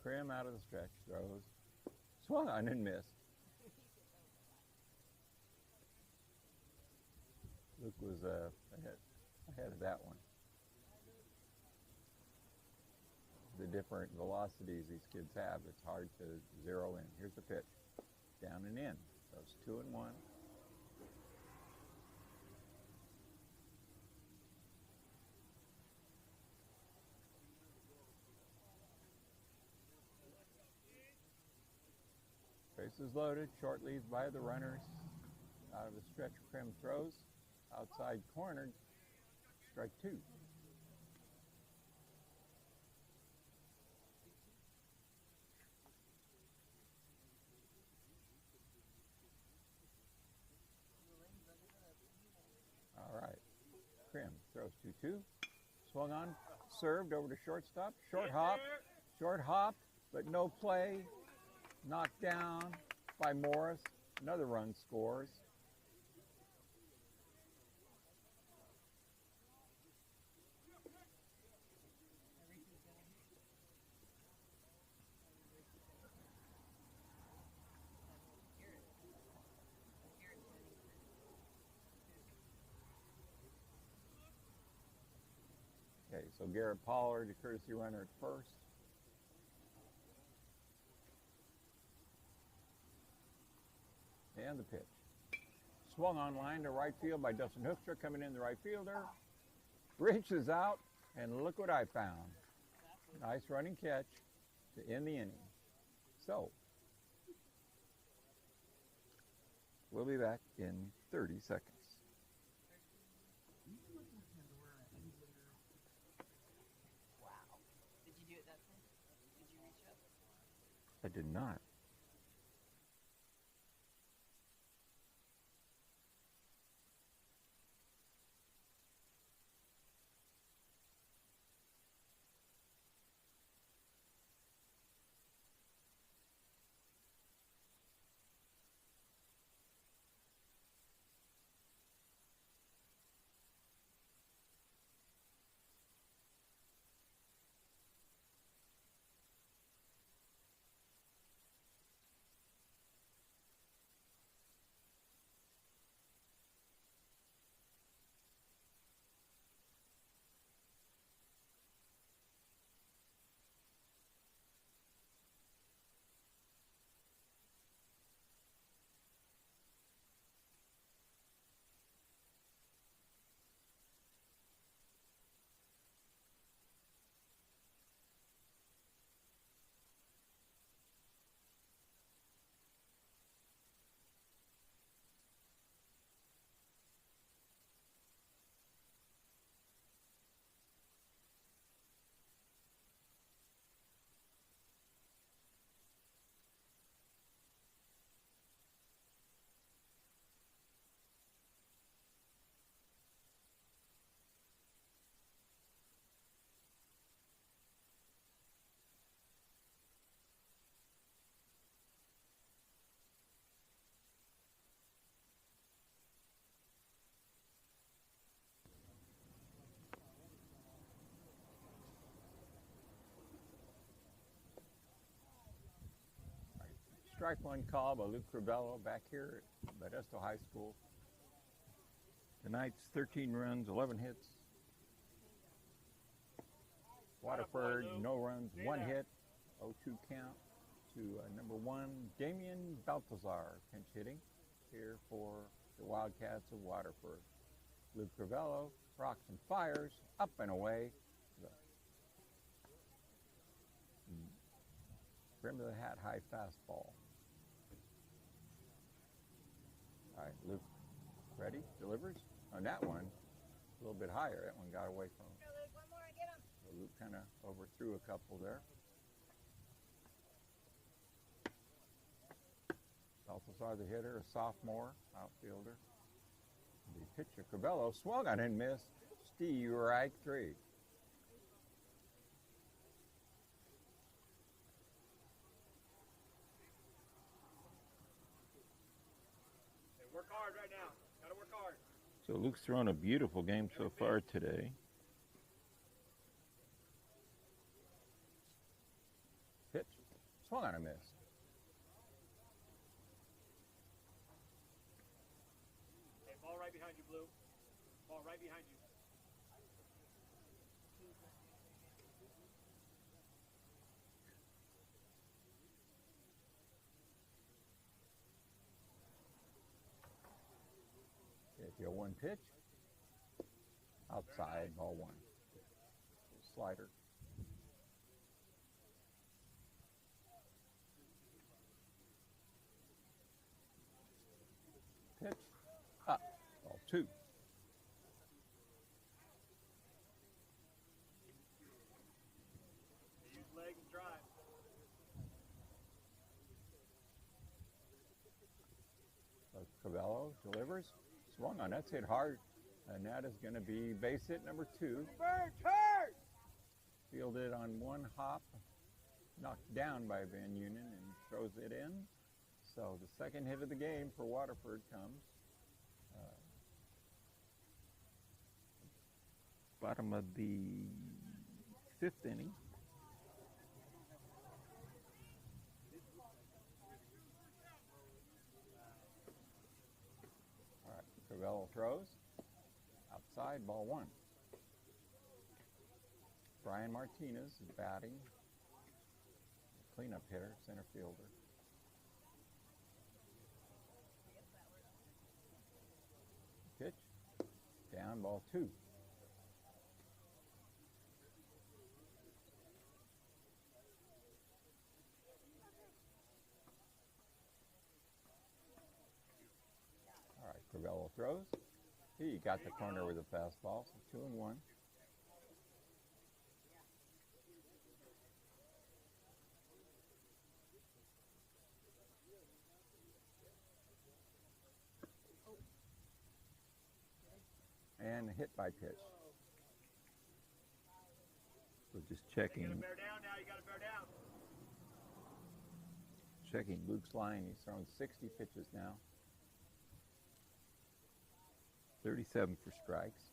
Krim out of the stretch, throws. Swung on and missed. Luke was ahead of that one. The different velocities these kids have, it's hard to zero in. Here's the pitch. Down and in. Goes 2-1. Bases loaded, short leads by the runners. Out of the stretch, Krim throws. Outside corner, strike 2. All right, Krim throws 2-2. Swung on, served over to shortstop. Short hop, but no play. Knocked down by Morris. Another run scores. Okay, so Garrett Pollard, the courtesy runner at first. And the pitch. Swung on line to right field by Dustin Hoekstra, coming in the right fielder. Reaches out, and look what I found. Nice running catch to end the inning. So, we'll be back in 30 seconds. Wow. Did you do it that time? Did you reach up? I did not. strike one call by Luke Crivello back here at Modesto High School. Tonight's 13 runs, 11 hits. Waterford, no runs, 1 hit, 0-2 count to number 1, Damian Baltazar, pinch hitting here for the Wildcats of Waterford. Luke Crivello rocks and fires, up and away. The brim of the hat high fastball. All right, Luke, ready, delivers. On that one, a little bit higher. That one got away from him. Here, Luke, one more, get him. So Luke kind of overthrew a couple there. Balthazar, the hitter, a sophomore outfielder. The pitcher, Crivello, swung on and missed. Strike 3. Hey, work hard right now. Gotta work hard. So Luke's thrown a beautiful game so far today. Pitch, swung on and missed. Hey, ball right behind you, Blue. Ball right behind you. If you 1 pitch, outside, ball 1. Slider. Pitch, up, ball 2. Use leg and drive. So Crivello delivers, swung on, that's hit hard, and that is going to be base hit number 2. Fielded on 1 hop, knocked down by Van Unen and throws it in. So the second hit of the game for Waterford comes. Bottom of the 5th inning. All right, Crivello throws. Outside, ball 1. Brian Martinez is batting. Cleanup hitter, center fielder. Pitch, down, ball 2. All right, Crivello throws. He got the corner with a fastball, so 2-1. And hit by pitch. So just You checking gotta bear down now. You gotta bear down. checking Luke's line. He's thrown 60 pitches now. 37 for strikes.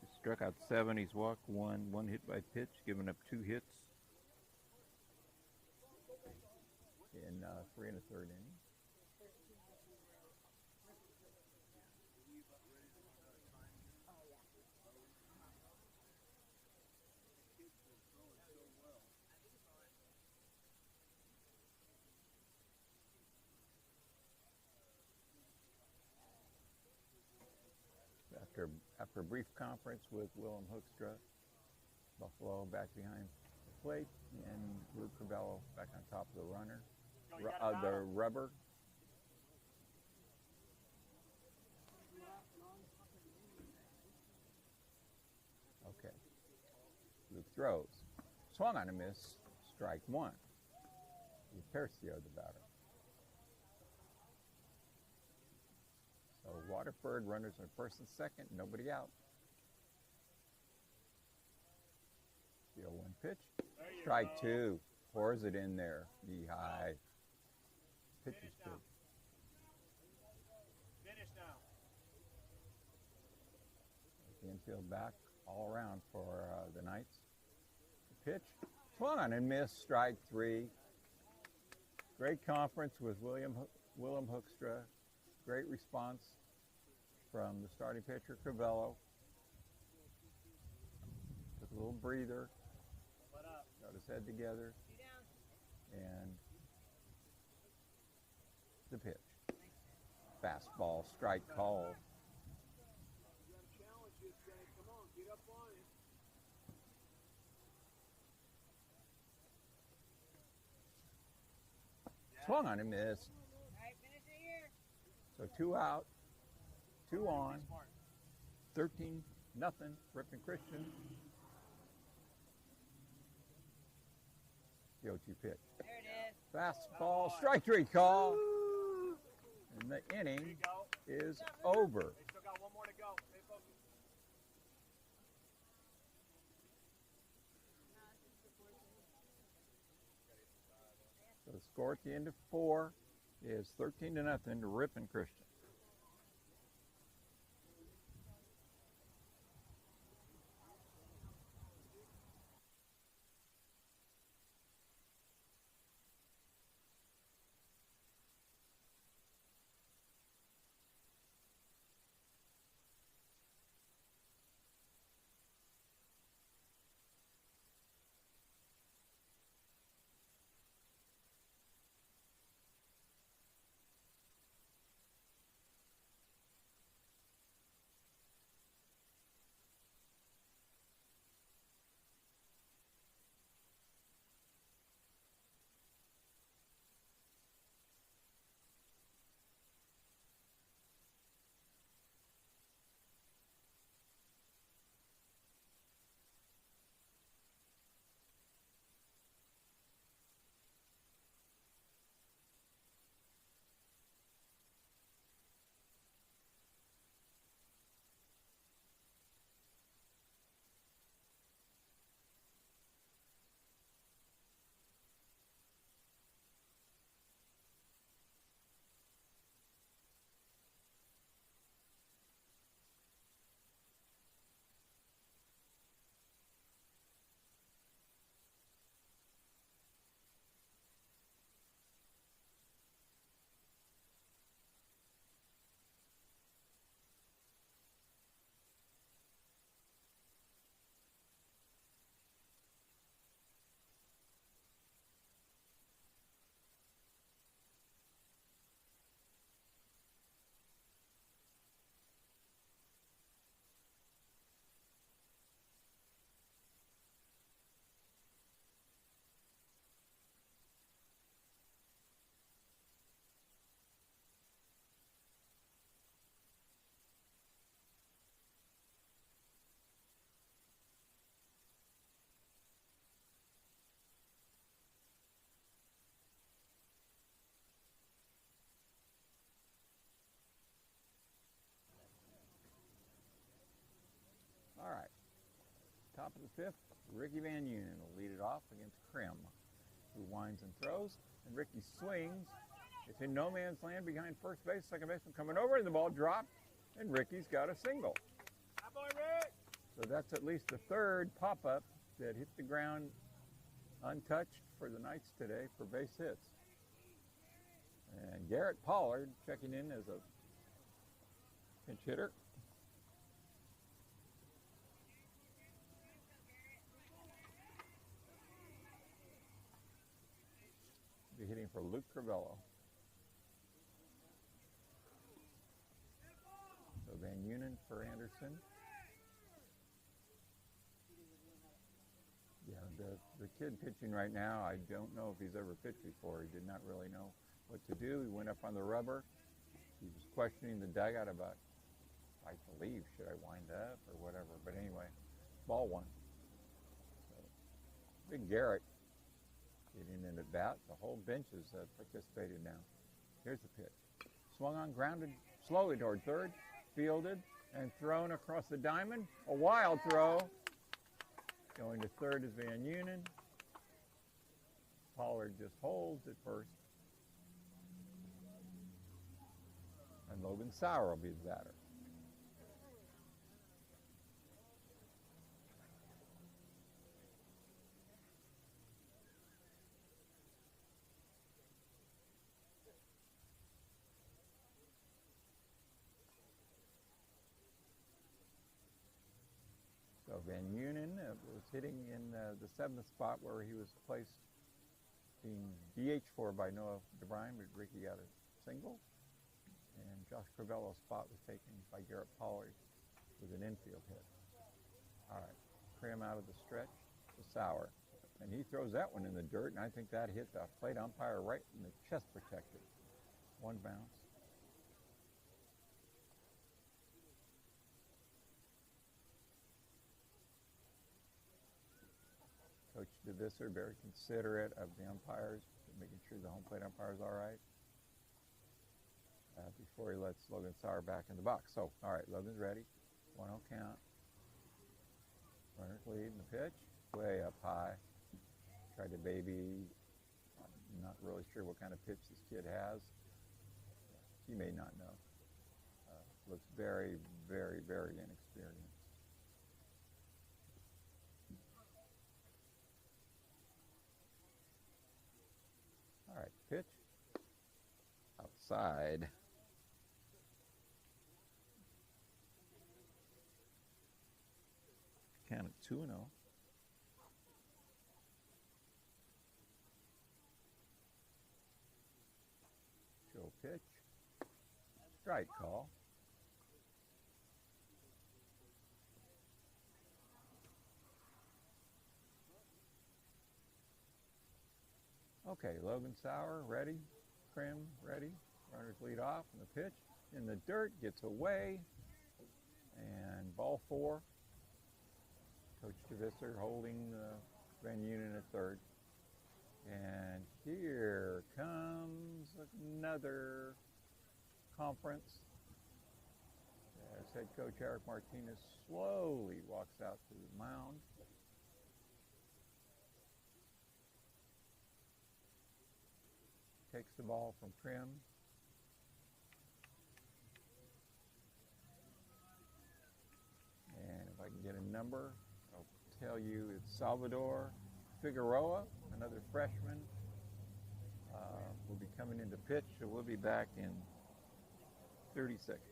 He struck out 7. He's walked 1 hit by pitch, given up 2 hits in 3 1/3 innings. After a brief conference with Willem Hoekstra, Buffalo back behind the plate, and Luke Crivello back on top of the runner, the rubber. Okay. Luke throws. Swung on a miss. Strike 1. Percio, the batter. So Waterford runners on first and second, nobody out. The 0-1 pitch. Strike 2. Pours it in there. Knee high. Pitches 2. Finish now. The infield back all around for the Knights. The pitch, swung on and missed, strike 3. Great conference with Willem Hoekstra. Great response from the starting pitcher, Crivello. Took a little breather, got his head together, and the pitch. Fastball, strike called. Swung on and missed. So 2 out, 2 on, 13-0, Ripon Christian. The 0-2 pitch. There it is. Fastball, strike 3 call. And the inning is over. They still got one more to go. Stay focused. So the score at the end of 4 is 13-0 to Ripon Christian. All right. Top of the 5th, Ricky Van Unen will lead it off against Krim, who winds and throws, and Ricky swings. It's in no man's land behind first base. Second baseman coming over, and the ball dropped, and Ricky's got a single. Hi, boy, Rick. So that's at least the 3rd pop-up that hit the ground untouched for the Knights today for base hits. And Garrett Pollard checking in as a pinch hitter. Be hitting for Luke Crivello. So Van Unen for Anderson. Yeah, the kid pitching right now, I don't know if he's ever pitched before. He did not really know what to do. He went up on the rubber. He was questioning the dugout about, I believe, should I wind up or whatever. But anyway, ball 1. So, Big Garrett getting in at bat. The whole bench has participated now. Here's the pitch. Swung on, grounded slowly toward third, fielded, and thrown across the diamond. A wild throw. Going to third is Van Unen. Pollard just holds at first. And Logan Sauer will be the batter. hitting in the 7th spot where he was placed being DH for by Noah DeBrine, but Ricky got a single. And Josh Crivello's spot was taken by Garrett Pollard with an infield hit. All right, Crim out of the stretch to Sauer. And he throws that one in the dirt, and I think that hit the plate umpire right in the chest protector. One bounce. Coach DeVisser, very considerate of the umpires, making sure the home plate umpire is all right before he lets Logan Sauer back in the box. So, all right, Logan's ready. 1-0 count. Runner's lead in the pitch. Way up high. Tried to baby. I'm not really sure what kind of pitch this kid has. He may not know. Looks very, very, very inexperienced. All right, pitch. Outside. Count at 2-0. Show pitch. Strike call. Okay, Logan Sauer ready. Crim ready. Runners lead off, and the pitch in the dirt gets away. And ball 4. Coach DeVisser holding Van Unen at third. And here comes another conference as head coach Eric Martinez slowly walks out to the mound. Takes the ball from Crim. And if I can get a number, I'll tell you it's Salvador Figueroa, another freshman, will be coming into pitch, so we'll be back in 30 seconds.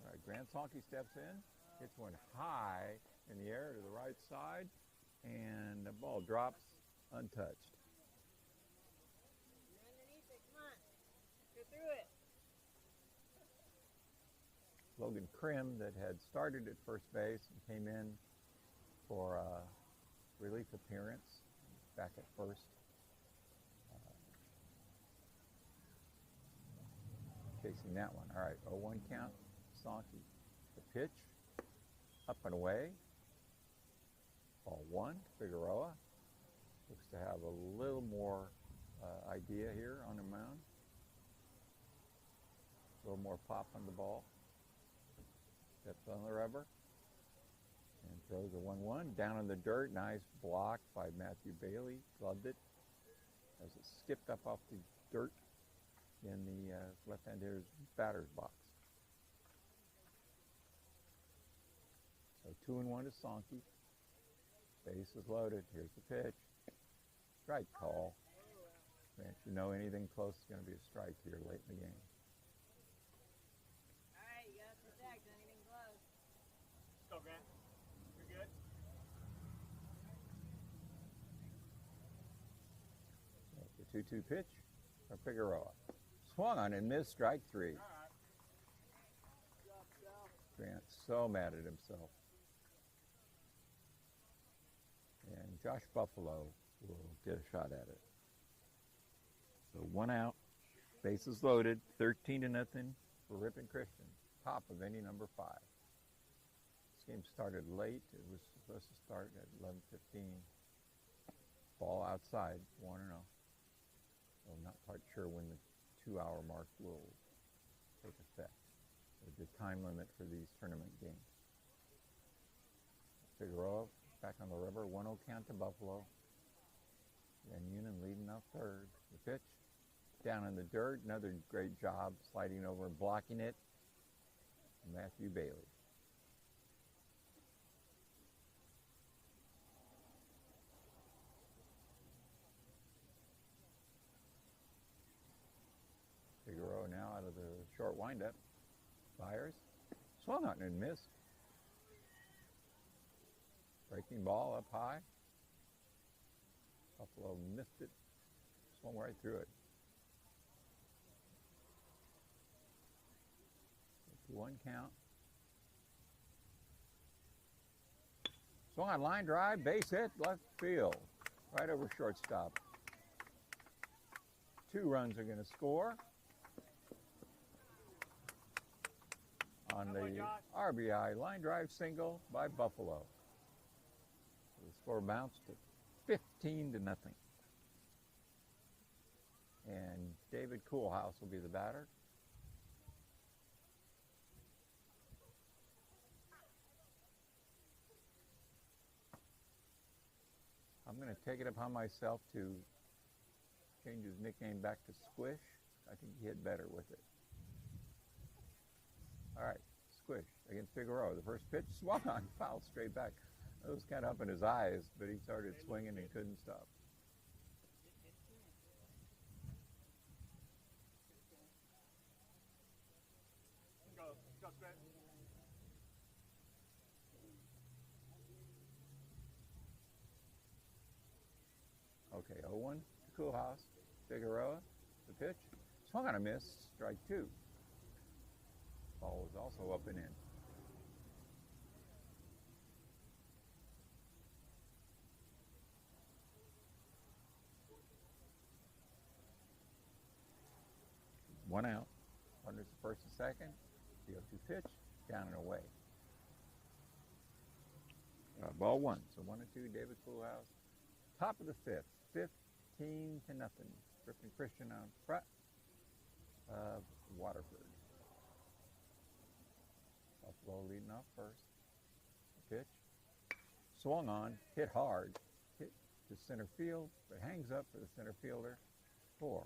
All right, Grant Sankey steps in, hits one high in the air to the right side, and the ball drops untouched. You're underneath it. Come on. Go through it. Logan Crim, that had started at first base and came in for a relief appearance back at first. chasing that one. All right, 0-1 count, Sonky. The pitch, up and away. Ball one, Figueroa. Looks to have a little more idea here on the mound. A little more pop on the ball. Steps on the rubber. And throws a 1-1 down in the dirt. Nice block by Matthew Bailey. Gloved it as it skipped up off the dirt in the left-hand hitter's batter's box. So 2-1 to Sonky. Base is loaded. Here's the pitch. Strike call. Man, if you know anything close, it's going to be a strike here late in the game. All right, you got to protect anything close. Let's go, Grant. You're good. The 2-2 pitch for Figueroa. Swung on and missed, strike three. All right. Grant's so mad at himself. And Josh Buffalo will get a shot at it. So 1 out, bases loaded, 13-0 for Ripon Christian, top of inning number 5. This game started late. It was supposed to start at 11:15. Ball outside, 1-0. So I'm not quite sure when the 2-hour mark will take effect. There's a time limit for these tournament games. Figueroa back on the rubber, 1-0 count to Buffalo. And Union leading off third. The pitch down in the dirt. Another great job sliding over and blocking it. Matthew Bailey. Figueroa now out of the short windup. Fires. Swung on and missed. Breaking ball up high. Buffalo missed it. Swung right through it. 1 count. Swung on line drive, base hit, left field. Right over shortstop. 2 runs are going to score on the RBI line drive single by Buffalo. The score bounced to 15-0. And David Coolhouse will be the batter. I'm going to take it upon myself to change his nickname back to Squish. I think he hit better with it. All right, Squish against Figueroa. The first pitch swung on, fouled straight back. It was kind of up in his eyes, but he started swinging and couldn't stop. Go, Grant. Okay, 0-1 to Coolhouse. Figueroa, the pitch. Swung on a miss, strike 2. Ball was also up and in. One out. Runners the first and second. The 0-2 pitch, down and away. Ball 1. So 1-2, David Coolhouse. Top of the 5th. 15-0. Ripon Christian on front of Waterford. Buffalo leading off first. The pitch. Swung on, hit hard. Hit to center field, but hangs up for the center fielder for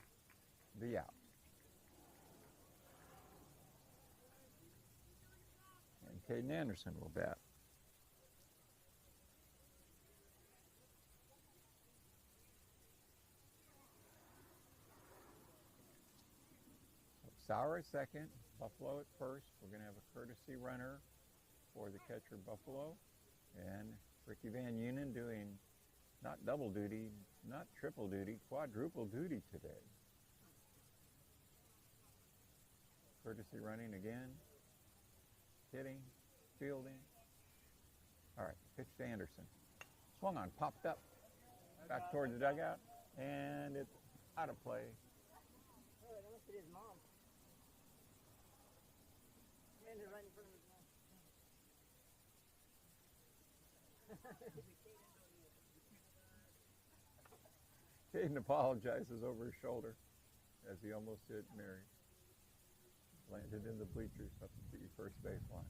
the out. And Caden Anderson will bat. Sauer at second, Buffalo at first. We're going to have a courtesy runner for the catcher Buffalo. And Ricky Van Unen doing not double duty, not triple duty, quadruple duty today. Courtesy running again. Hitting, fielding. All right, pitch to Anderson. Swung on, popped up, back toward the dugout, and it's out of play. Oh, that must be his mom. Caden apologizes over his shoulder as he almost hit Mary. Landed in the bleachers up at the first baseline.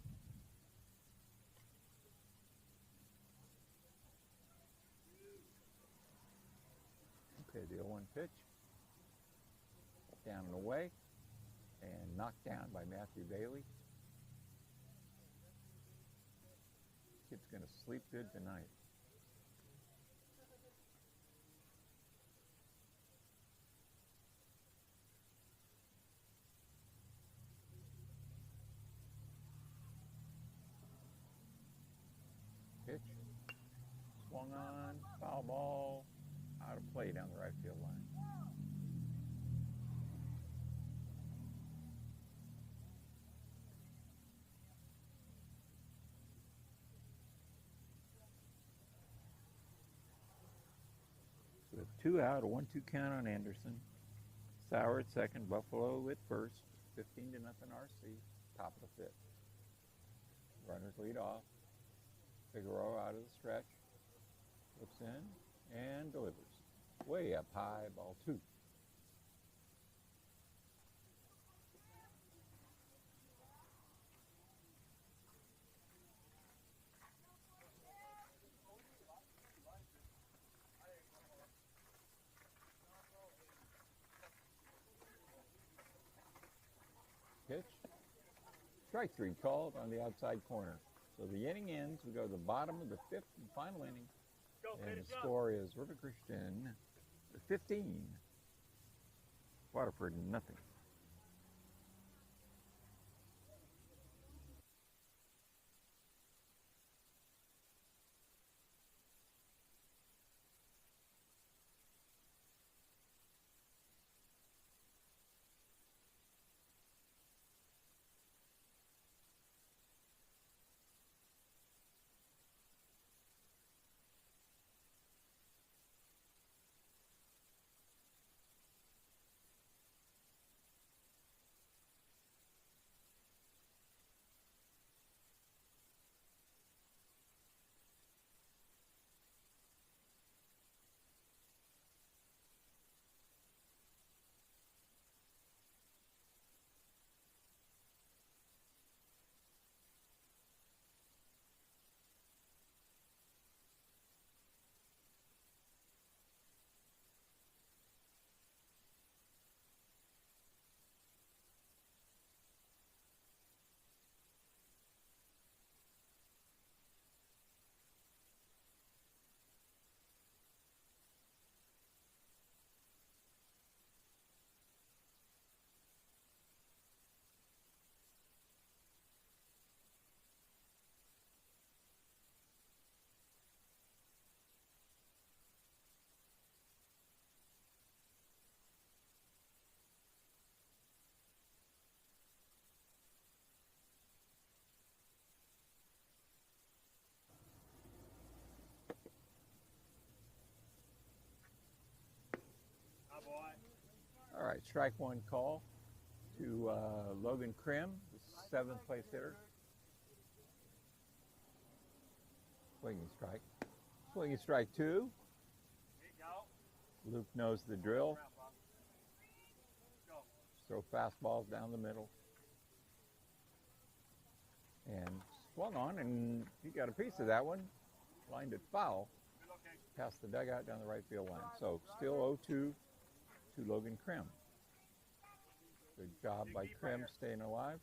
Okay, the 0-1 pitch. Down and away. And knocked down by Matthew Bailey. Kid's going to sleep good tonight. Pitch. Swung on. Foul ball. Out of play down the right field line. So we have 2 out, a 1-2 count on Anderson. Sauer at second, Buffalo at first. 15-0 RC. Top of the 5th. Runners lead off. Figueroa out of the stretch. Looks in and delivers. Way up high, ball 2. Pitch. Strike 3 called on the outside corner. So the inning ends. We go to the bottom of the 5th and final inning. And the score is River Christian 15, Waterford nothing. All right, strike 1 call to Logan Krim, the 7th place hitter. Swinging strike. Swinging strike 2. Luke knows the drill. Throw fastballs down the middle. And swung on, and he got a piece of that one. Lined it foul. Past the dugout down the right field line. So still 0-2 to Logan Krim. Good job by Krim staying alive.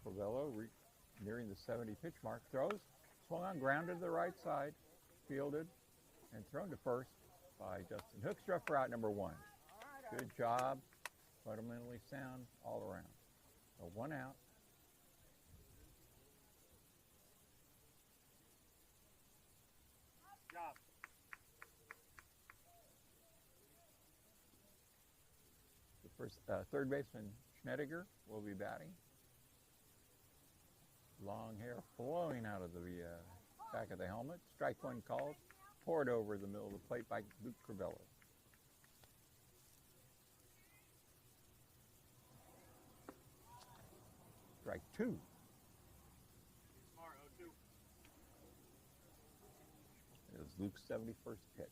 Corvello nearing the 70 pitch mark. Throws. Swung on, grounded to the right side. Fielded and thrown to first by Justin Hoekstra for out number 1. Good job. Fundamentally sound all around. So 1 out. Third baseman Schnediger will be batting. Long hair flowing out of the back of the helmet. Strike 1 called. Poured over the middle of the plate by Luke Corvello. Strike 2. is Luke's 71st pitch.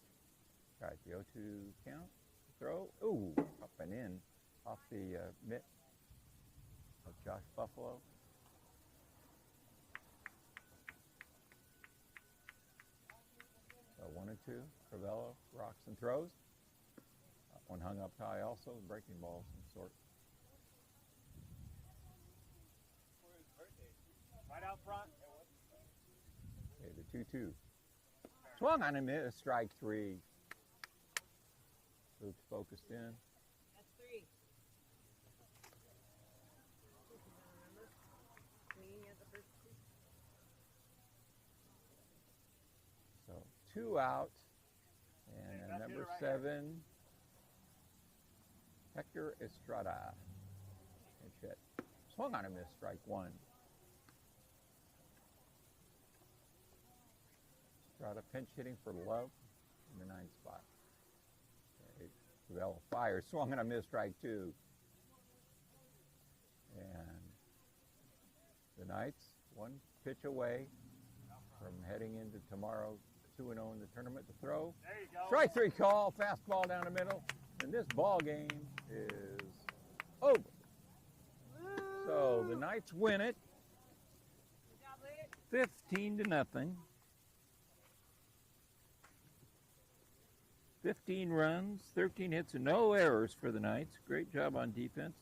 All right, the 0-2 count. Throw. Ooh, up and in off the mitt of Josh Buffalo. So 1-2. Crivello rocks and throws. One hung up high also, breaking ball of some sort. Right out front. Okay, the 2-2. Swung on him, strike 3. Luke's focused in. That's 3. Remember? Swinging at the first 2. So 2 out. And Hey, number right 7, Hector Estrada. Pinch hit. Swung on him, strike 1. Estrada pinch hitting for love in the 9th spot. Okay, Crivello fires, swung on a miss, strike 2. And the Knights 1 pitch away from heading into tomorrow 2-0 in the tournament to throw. There you go. Strike 3 call, fastball down the middle, and this ball game is over. So the Knights win it, Good job, Lee. 15-0. 15 runs, 13 hits, and no errors for the Knights. Great job on defense.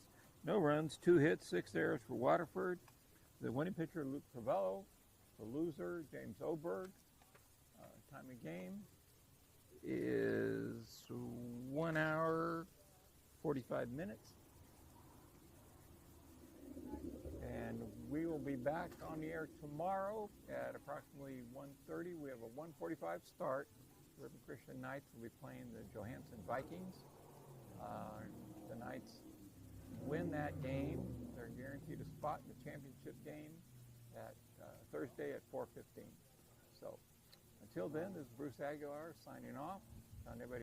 No runs, 2 hits, 6 errors for Waterford. The winning pitcher, Luke Crivello. The loser, James Oberg. Time of game is 1 hour, 45 minutes. And we will be back on the air tomorrow at approximately 1:30. We have a 1:45 start. River Christian Knights will be playing the Johansson Vikings. The Knights win that game. They're guaranteed a spot in the championship game at Thursday at 4:15. So until then, this is Bruce Aguilar signing off. On everybody.